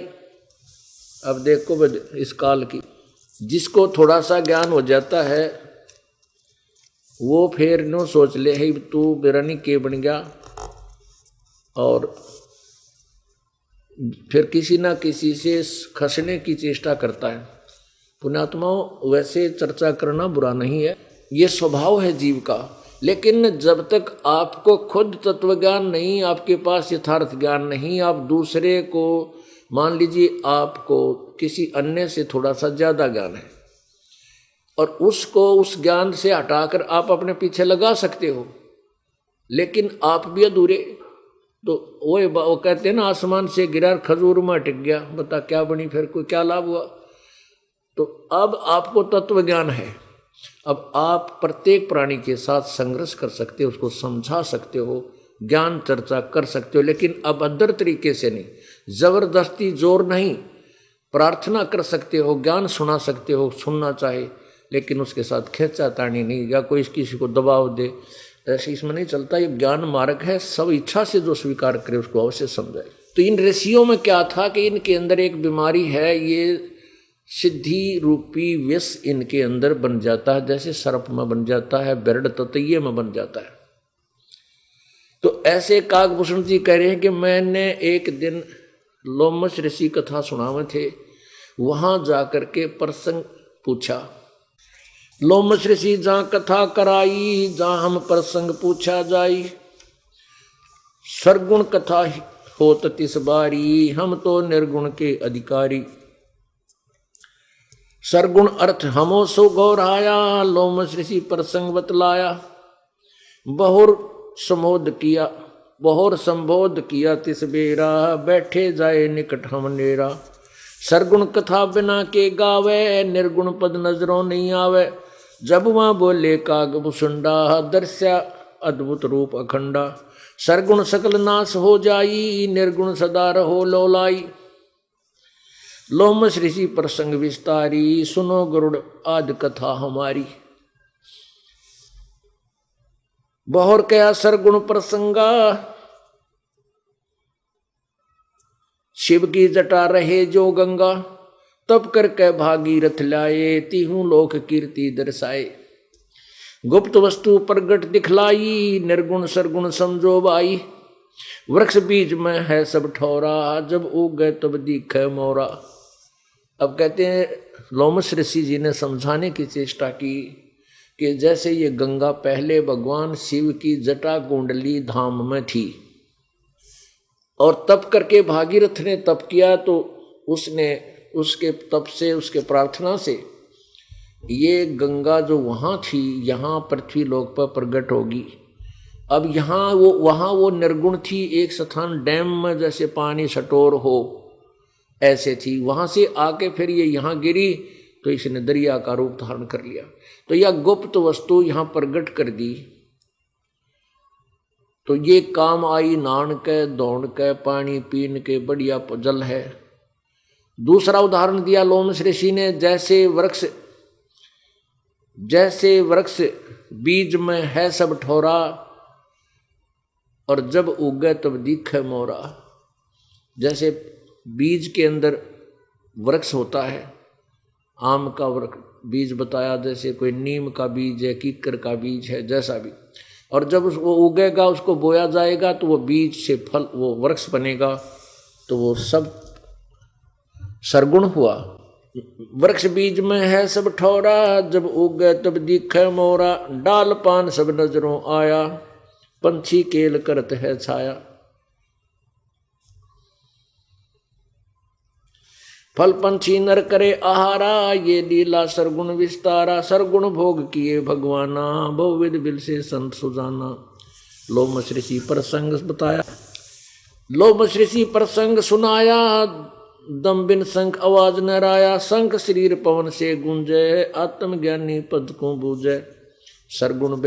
अब देखो इस काल की, जिसको थोड़ा सा ज्ञान हो जाता है वो फिर नो सोच ले है तू बिरानी के बन गया, और फिर किसी ना किसी से खसने की चेष्टा करता है। पुण्यात्माओं, वैसे चर्चा करना बुरा नहीं है, ये स्वभाव है जीव का। लेकिन जब तक आपको खुद तत्व ज्ञान नहीं, आपके पास यथार्थ ज्ञान नहीं, आप दूसरे को, मान लीजिए आपको किसी अन्य से थोड़ा सा ज्यादा ज्ञान है और उसको उस ज्ञान से हटाकर आप अपने पीछे लगा सकते हो, लेकिन आप भी अधूरे। तो वो कहते हैं ना, आसमान से गिरा खजूर में अटक गया, बता क्या बनी, फिर कोई क्या लाभ हुआ। तो अब आपको तत्व ज्ञान है, अब आप प्रत्येक प्राणी के साथ संघर्ष कर सकते हो, उसको समझा सकते हो, ज्ञान चर्चा कर सकते हो, लेकिन अभद्र तरीके से नहीं, जबरदस्ती जोर नहीं। प्रार्थना कर सकते हो, ज्ञान सुना सकते हो, सुनना चाहे, लेकिन उसके साथ खींचातानी नहीं, या कोई किसी को दबाव दे, ऐसे इसमें नहीं चलता। ये ज्ञान मार्ग है, सब इच्छा से जो स्वीकार करे उसको अवश्य समझाए। तो इन ऋषियों में क्या था कि इनके अंदर एक बीमारी है, ये सिद्धि रूपी विष इनके अंदर बन जाता है, जैसे सर्प में बन जाता है, बेरड ततैये में बन जाता है। तो ऐसे काकभूषण जी कह रहे हैं कि मैंने एक दिन लोमस ऋषि कथा सुनावे थे, वहां जाकर के प्रसंग पूछा। लोमस ऋषि जहाँ कथा कराई, जहाँ हम प्रसंग पूछा जाई। सरगुण कथा होत तिस बारी, हम तो निर्गुण के अधिकारी। सरगुण अर्थ हमो सो गौराया, लोमस ऋषि प्रसंग बतलाया। बहुर संबोध किया, बहुर संबोध किया तिस बेरा, बैठे जाए निकट हम नेरा। सरगुण कथा बिना के गावे, निर्गुण पद नजरों नहीं आवे। जब वहाँ बोले काकभूषुंडा, दर्शा अद्भुत रूप अखंडा। सरगुण सकल नाश हो जाई, निर्गुण सदा रहो लोलाई। लोमस ऋषि प्रसंग विस्तारी, सुनो गरुड़ आदि कथा हमारी। बहुर कया सरगुण प्रसंगा, शिव की जटा रहे जो गंगा। तब करके भागीरथ लाए, तीहूं लोक कीर्ति दर्शाए। गुप्त वस्तु प्रगट दिखलाई, निर्गुण सरगुण समझो बाई। वृक्ष बीज में है सब ठौरा, जब उग गए तब दिखे मोरा। अब कहते हैं लोमस ऋषि जी ने समझाने की चेष्टा की कि जैसे ये गंगा पहले भगवान शिव की जटा कुंडली धाम में थी, और तप करके भागीरथ ने तप किया, तो उसने उसके तप से, उसके प्रार्थना से ये गंगा जो वहाँ थी, यहाँ पृथ्वी लोक पर प्रकट होगी। अब यहाँ वो, वहाँ वो निर्गुण थी, एक स्थान डैम में जैसे पानी सटोर हो ऐसे थी, वहाँ से आके फिर ये यहाँ गिरी, तो इसने दरिया का रूप धारण कर लिया। तो यह गुप्त वस्तु यहाँ प्रकट कर दी, तो ये काम आई नान के, दौड़ के, पानी पीन के, बढ़िया जल है। दूसरा उदाहरण दिया लोमस ऋषि ने, जैसे वृक्ष बीज में है सब ठोरा, और जब उगे तब दिखे मोरा। जैसे बीज के अंदर वृक्ष होता है, आम का बीज बताया, जैसे कोई नीम का बीज है, कीकर का बीज है, जैसा भी, और जब वो उगेगा, उसको बोया जाएगा, तो वो बीज से फल, वो वृक्ष बनेगा, तो वो सब सरगुण हुआ। वृक्ष बीज में है सब ठौरा, जब उगे तब दिखे मोरा। डाल पान सब नजरों आया, पंछी केल करत है छाया। फल पंछी नर करे आहारा, ये लीला सरगुण विस्तारा। सरगुण भोग किए भगवाना, बहुविध बिल से संत सुजाना। लोमश ऋषि प्रसंग बताया, लोमश ऋषि प्रसंग सुनाया। दम बिन शंख आवाज न राया, शंख शरीर पवन से गूंजे। आत्मज्ञानी पद को बूझे। सरगुण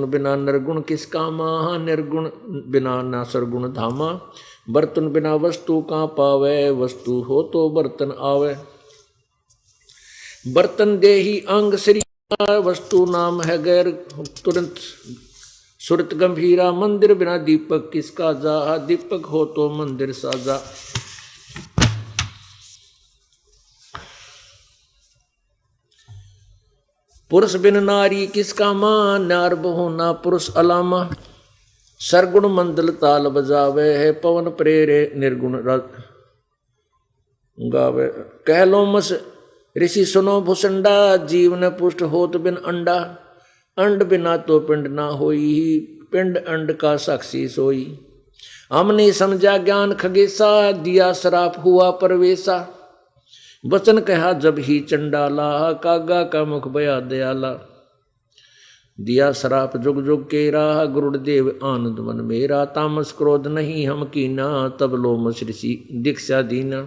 बिना निर्गुण किस कामा, निर्गुण बिना न सरगुण धामा। बर्तन बिना वस्तु कहाँ पावे, वस्तु हो तो बर्तन आवे। बर्तन देही अंग शरीर, वस्तु नाम है गैर तुरंत सुरत गंभीरा। मंदिर बिना दीपक किसका जा, दीपक हो तो मंदिर साजा। पुरुष बिन नारी किसका मां, नार बहु ना पुरुष अलामा। सरगुण मंदल ताल बजावे है, पवन प्रेरे निर्गुण गावे। कह लोमस ऋषि सुनो भुसंडा, जीवन पुष्ट होत बिन अंडा। अंड बिना तो पिंड ना होई, पिंड अंड का साक्षी सोई। हमने समझा ज्ञान खगेसा, दिया श्राप हुआ परवेसा। वचन कहा जब ही चंडाला, कागा का मुख बया दयाला। दिया श्राप जुग जुग केरा, गुरुदेव आनंद मन मेरा। तामस क्रोध नहीं हम कीना, तब लोमश ऋषि दीक्षा दीना।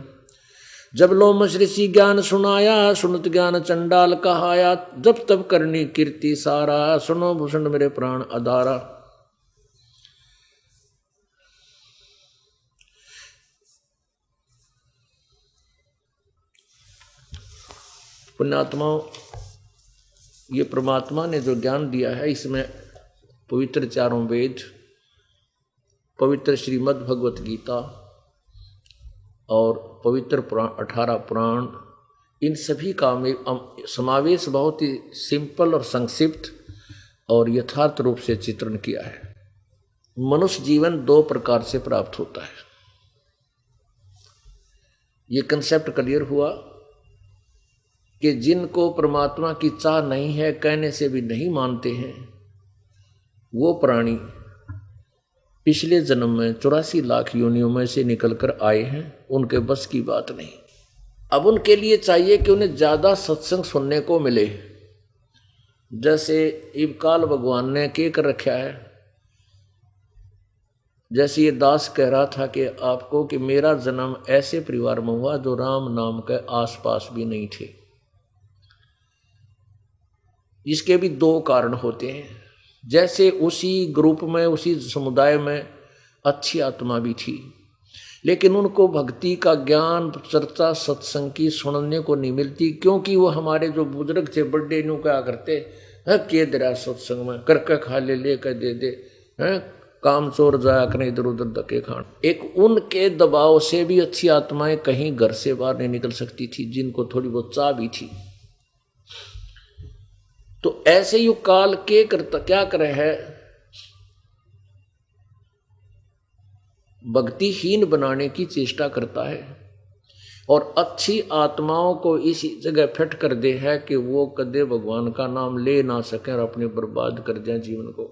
जब लोमश ऋषि ज्ञान सुनाया, सुनत ज्ञान चंडाल कहाया। जब तब करनी कीर्ति सारा, सुनो भूषण मेरे प्राण आधारा। पुण्यात्माओं, ये परमात्मा ने जो ज्ञान दिया है, इसमें पवित्र चारों वेद, पवित्र श्रीमद् भगवत गीता और पवित्र 18 पुराण, इन सभी का में समावेश बहुत ही सिंपल और संक्षिप्त और यथार्थ रूप से चित्रण किया है। मनुष्य जीवन 2 प्रकार से प्राप्त होता है। ये कंसेप्ट क्लियर हुआ कि जिनको परमात्मा की चाह नहीं है, कहने से भी नहीं मानते हैं, वो प्राणी पिछले जन्म में 84 लाख योनियों में से निकलकर आए हैं, उनके बस की बात नहीं। अब उनके लिए चाहिए कि उन्हें ज़्यादा सत्संग सुनने को मिले। जैसे इबकाल भगवान ने के कर रखा है, जैसे ये दास कह रहा था कि आपको कि मेरा जन्म ऐसे परिवार में हुआ जो राम नाम के आसपास भी नहीं थे। इसके भी 2 कारण होते हैं। जैसे उसी ग्रुप में, उसी समुदाय में अच्छी आत्मा भी थी, लेकिन उनको भक्ति का ज्ञान, चर्चा, सत्संग की सुनने को नहीं मिलती, क्योंकि वो हमारे जो बुजुर्ग थे बड़े न्यू क्या करते हैं, के दरा सत्संग में करके खा ले कर दे दे हैं, काम चोर जाया करें इधर उधर धक्के खान। एक उनके दबाव से भी अच्छी आत्माएं कहीं घर से बाहर नहीं निकल सकती थी, जिनको थोड़ी बहुत चाह भी थी। तो ऐसे युग काल के करता क्या करे है, भक्तिहीन बनाने की चेष्टा करता है और अच्छी आत्माओं को इसी जगह फिट कर दे है कि वो कदे भगवान का नाम ले ना सकें और अपने बर्बाद कर दें जीवन को।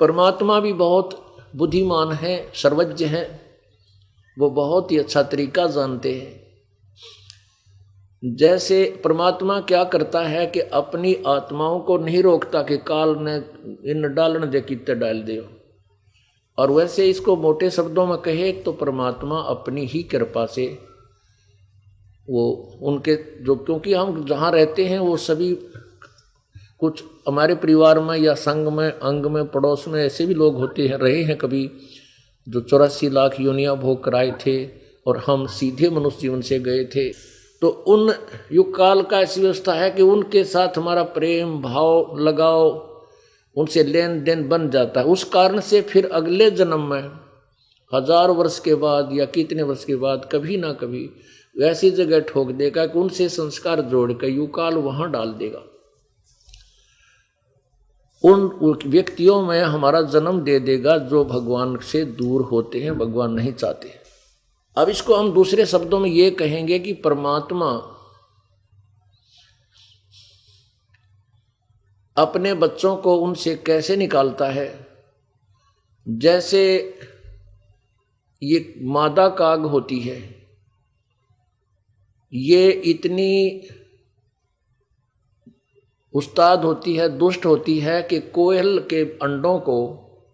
परमात्मा भी बहुत बुद्धिमान है, सर्वज्ञ है, वो बहुत ही अच्छा तरीका जानते हैं। जैसे परमात्मा क्या करता है कि अपनी आत्माओं को नहीं रोकता कि काल ने इन डालन दे कितने डाल दे, और वैसे इसको मोटे शब्दों में कहे तो परमात्मा अपनी ही कृपा से वो उनके जो, क्योंकि हम जहाँ रहते हैं वो सभी कुछ हमारे परिवार में या संग में, अंग में, पड़ोस में ऐसे भी लोग होते हैं, रहे हैं कभी, जो 84 लाख योनियां भोग कर आए थे और हम सीधे मनुष्य जीवन से गए थे। तो उन युग काल का ऐसी व्यवस्था है कि उनके साथ हमारा प्रेम भाव, लगाव, उनसे लेन देन बन जाता है। उस कारण से फिर अगले जन्म में 1000 वर्ष के बाद या कितने वर्ष के बाद कभी ना कभी वैसी जगह ठोक देगा कि उनसे संस्कार जोड़ कर युग काल वहां डाल देगा। उन व्यक्तियों में हमारा जन्म दे देगा जो भगवान से दूर होते हैं, भगवान नहीं चाहते। अब इसको हम दूसरे शब्दों में ये कहेंगे कि परमात्मा अपने बच्चों को उनसे कैसे निकालता है। जैसे ये मादा काग होती है, ये इतनी उस्ताद होती है, दुष्ट होती है कि कोयल के अंडों को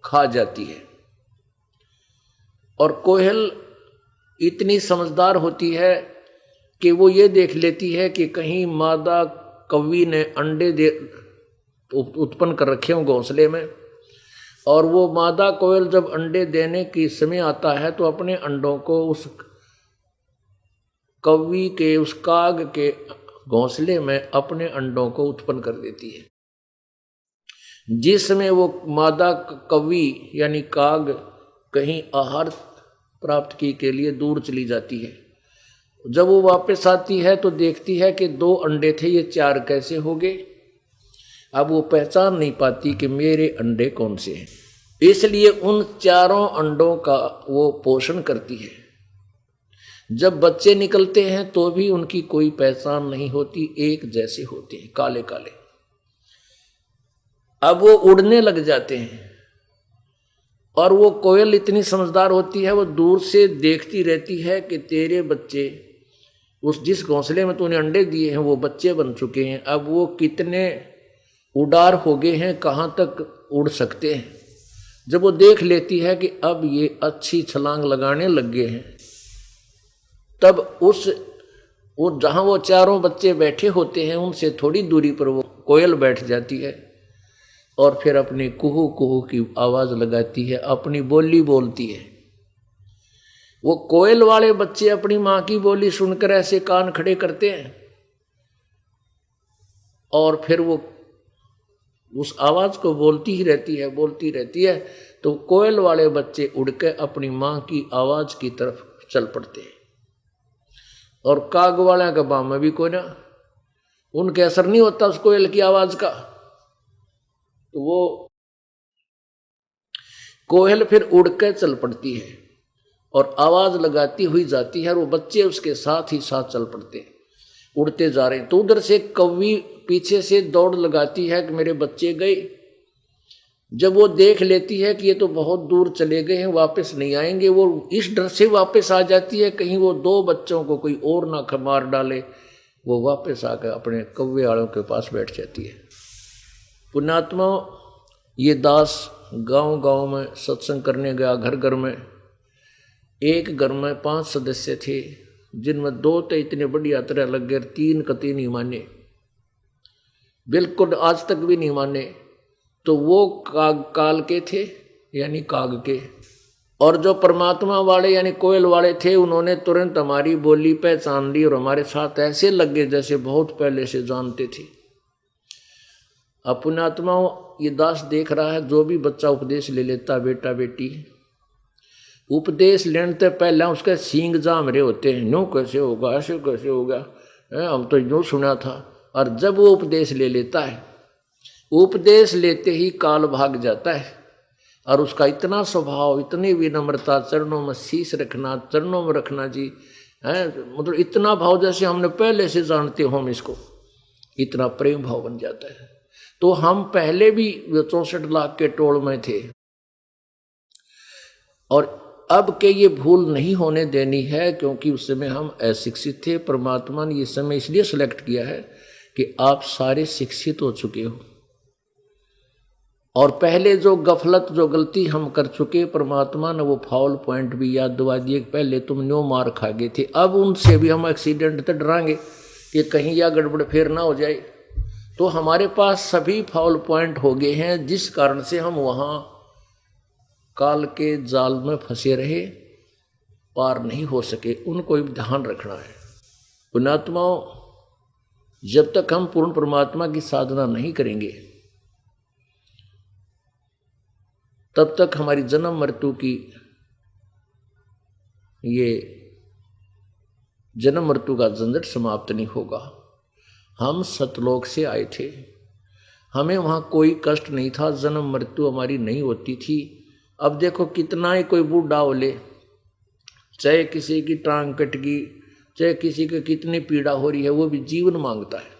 खा जाती है। और कोयल इतनी समझदार होती है कि वो ये देख लेती है कि कहीं मादा कौवी ने अंडे उत्पन्न कर रखे हों घोंसले में, और वो मादा कोयल जब अंडे देने की समय आता है तो अपने अंडों को उस कौवी के, उस काग के घोंसले में अपने अंडों को उत्पन्न कर देती है। जिसमें वो मादा कौवी यानी काग कहीं आहार प्राप्त की के लिए दूर चली जाती है। जब वो वापस आती है तो देखती है कि 2 अंडे थे, ये 4 कैसे हो गए। अब वो पहचान नहीं पाती कि मेरे अंडे कौन से हैं, इसलिए उन 4 अंडों का वो पोषण करती है। जब बच्चे निकलते हैं तो भी उनकी कोई पहचान नहीं होती, एक जैसे होते हैं, काले काले। अब वो उड़ने लग जाते हैं और वो कोयल इतनी समझदार होती है, वो दूर से देखती रहती है कि तेरे बच्चे उस जिस घोंसले में तूने अंडे दिए हैं वो बच्चे बन चुके हैं। अब वो कितने उड़ार हो गए हैं, कहाँ तक उड़ सकते हैं। जब वो देख लेती है कि अब ये अच्छी छलांग लगाने लग गए हैं, तब वो जहाँ वो 4 बच्चे बैठे होते हैं उनसे थोड़ी दूरी पर वो कोयल बैठ जाती है और फिर अपनी कुहू कुहू की आवाज़ लगाती है, अपनी बोली बोलती है। वो कोयल वाले बच्चे अपनी माँ की बोली सुनकर ऐसे कान खड़े करते हैं और फिर वो उस आवाज़ को बोलती ही रहती है, बोलती रहती है। तो कोयल वाले बच्चे उड़ के अपनी माँ की आवाज़ की तरफ चल पड़ते हैं। और काग वाले का बाम में भी कोई ना, उनके असर नहीं होता उस कोयल की आवाज़ का। तो वो कोयल फिर उड़ के चल पड़ती है और आवाज़ लगाती हुई जाती है और वो बच्चे उसके साथ ही साथ चल पड़ते हैं, उड़ते जा रहे हैं। तो उधर से कौवी पीछे से दौड़ लगाती है कि मेरे बच्चे गए। जब वो देख लेती है कि ये तो बहुत दूर चले गए हैं, वापस नहीं आएंगे, वो इस डर से वापस आ जाती है कहीं वो 2 बच्चों को कोई और ना मार डाले। वो वापस आकर अपने कौवे वालों के पास बैठ जाती है। पुण्यात्मा, ये दास गांव गांव में सत्संग करने गया, घर घर में। एक घर में 5 सदस्य थे, जिनमें 2 तो इतने बढ़िया तरह लग गए, 3 कति नहीं माने, बिल्कुल आज तक भी नहीं माने। तो वो काल के थे यानी काग के, और जो परमात्मा वाले यानी कोयल वाले थे, उन्होंने तुरंत हमारी बोली पहचान ली और हमारे साथ ऐसे लग गए जैसे बहुत पहले से जानते थे। पुण्यात्मा, ये दास देख रहा है, जो भी बच्चा उपदेश ले लेता, बेटा बेटी, उपदेश लेने से पहले उसके सींग जाम रहे होते हैं, यूँ कैसे होगा, ऐसे कैसे होगा, हम तो यूँ सुना था। और जब वो उपदेश ले लेता है, उपदेश लेते ही काल भाग जाता है। और उसका इतना स्वभाव, इतनी विनम्रता, चरणों में शीश रखना, चरणों में रखना जी, है मतलब इतना भाव जैसे हमने पहले से जानते हो हम इसको, इतना प्रेम भाव बन जाता है। तो हम पहले भी 64 लाख के टोल में थे और अब के ये भूल नहीं होने देनी है, क्योंकि उस समय हम अशिक्षित थे। परमात्मा ने ये समय इसलिए सेलेक्ट किया है कि आप सारे शिक्षित हो चुके हो और पहले जो गफलत, जो गलती हम कर चुके, परमात्मा ने वो फाउल पॉइंट भी याद दिवा दिए। पहले तुम न्यो मार खा गए थे, अब उनसे भी हम एक्सीडेंट से डरांगे कि कहीं या गड़बड़ फेर ना हो जाए। तो हमारे पास सभी फाउल पॉइंट हो गए हैं, जिस कारण से हम वहाँ काल के जाल में फंसे रहे, पार नहीं हो सके। उनको भी ध्यान रखना है। पुण्यात्माओं, जब तक हम पूर्ण परमात्मा की साधना नहीं करेंगे, तब तक हमारी जन्म मृत्यु की, ये जन्म मृत्यु का झंझट समाप्त नहीं होगा। हम सतलोक से आए थे, हमें वहाँ कोई कष्ट नहीं था, जन्म मृत्यु हमारी नहीं होती थी। अब देखो कितना ही कोई बूढ़ा हो ले, चाहे किसी की टांग कट गई, चाहे किसी को कितनी पीड़ा हो रही है, वो भी जीवन मांगता है।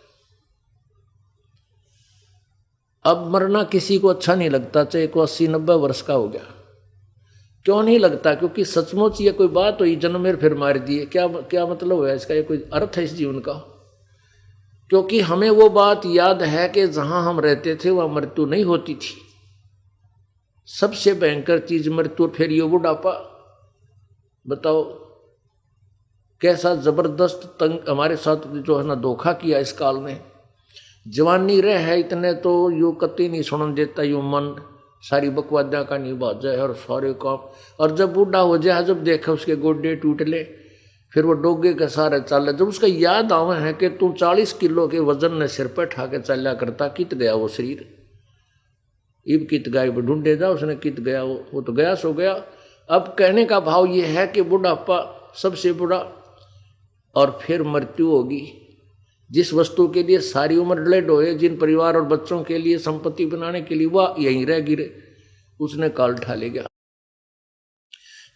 अब मरना किसी को अच्छा नहीं लगता, चाहे को 80-90 वर्ष का हो गया। क्यों नहीं लगता? क्योंकि सचमुच ये कोई बात हुई, जन्म में फिर मार दिए, क्या क्या मतलब है इसका? ये कोई अर्थ है इस जीवन का? क्योंकि हमें वो बात याद है कि जहां हम रहते थे वहां मृत्यु नहीं होती थी। सबसे भयंकर चीज मृत्यु, फिर ये बुढ़ापा। बताओ कैसा जबरदस्त तंग हमारे साथ जो है ना धोखा किया इस काल ने। जवानी रह है इतने तो यू कति नहीं सुन देता, यू मन सारी बकवादा का नहीं बात जाए और सारे काम। और जब बूढ़ा हो जाए, जब देखा उसके गोडे टूट ले, फिर वो डोगे के सारे चल, जब उसका याद आवे है कि तू 40 किलो के वजन ने सिर पर ठा के चला करता, कित गया वो शरीर, इब कित गया, ढूंढे जा उसने, कित गया वो तो गया सो गया। अब कहने का भाव ये है कि बुढ़ापा सबसे बुरा, और फिर मृत्यु होगी। जिस वस्तु के लिए सारी उम्र लड़ ढोए, जिन परिवार और बच्चों के लिए संपत्ति बनाने के लिए वह यहीं रह गिरे, उसने काल ठा ले गया।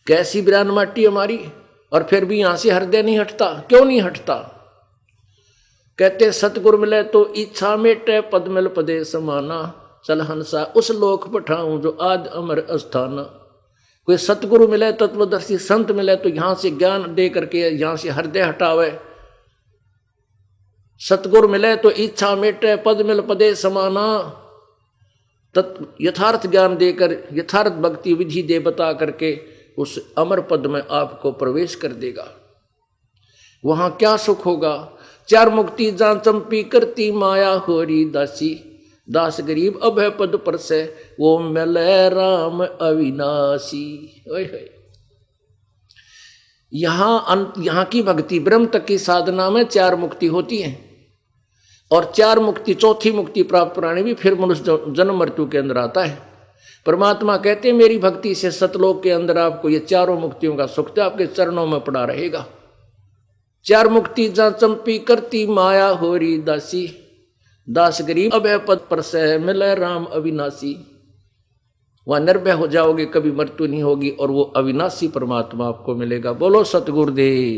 कैसी बिरान माटी हमारी, और फिर भी यहां से हृदय नहीं हटता। क्यों नहीं हटता? कहते सतगुरु मिले तो इच्छा मेटे, पद मिल पदे समाना, चल हंसा उस लोक पठाऊं जो आद अमर अस्थाना। कोई सतगुरु मिले, तत्वदर्शी संत मिले तो यहां से ज्ञान दे करके यहां से हृदय हटावे। सतगुरु मिले तो इच्छा मेटे, पद मिल पदे समाना, यथार्थ ज्ञान देकर, यथार्थ भक्ति विधि दे बता करके उस अमर पद में आपको प्रवेश कर देगा। वहां क्या सुख होगा? चार मुक्ति जान चंपी करती माया होरी दासी, दास गरीब अभय पद पर से वो मिले राम अविनाशी। यहां की भक्ति ब्रह्म तक की साधना में चार मुक्ति होती है, और चार मुक्ति, चौथी मुक्ति प्राप्त प्राणी भी फिर मनुष्य जन्म मृत्यु के अंदर आता है। परमात्मा कहते हैं मेरी भक्ति से सतलोक के अंदर आपको ये चारों मुक्तियों का सुख आपके चरणों में पड़ा रहेगा। चार मुक्ति जहां चंपी करती माया होरी दासी, दास गरीब अभय पद पर से मिले राम अविनाशी। वहां निर्भय हो जाओगे, कभी मृत्यु नहीं होगी, और वो अविनाशी परमात्मा आपको मिलेगा। बोलो सतगुरुदेव।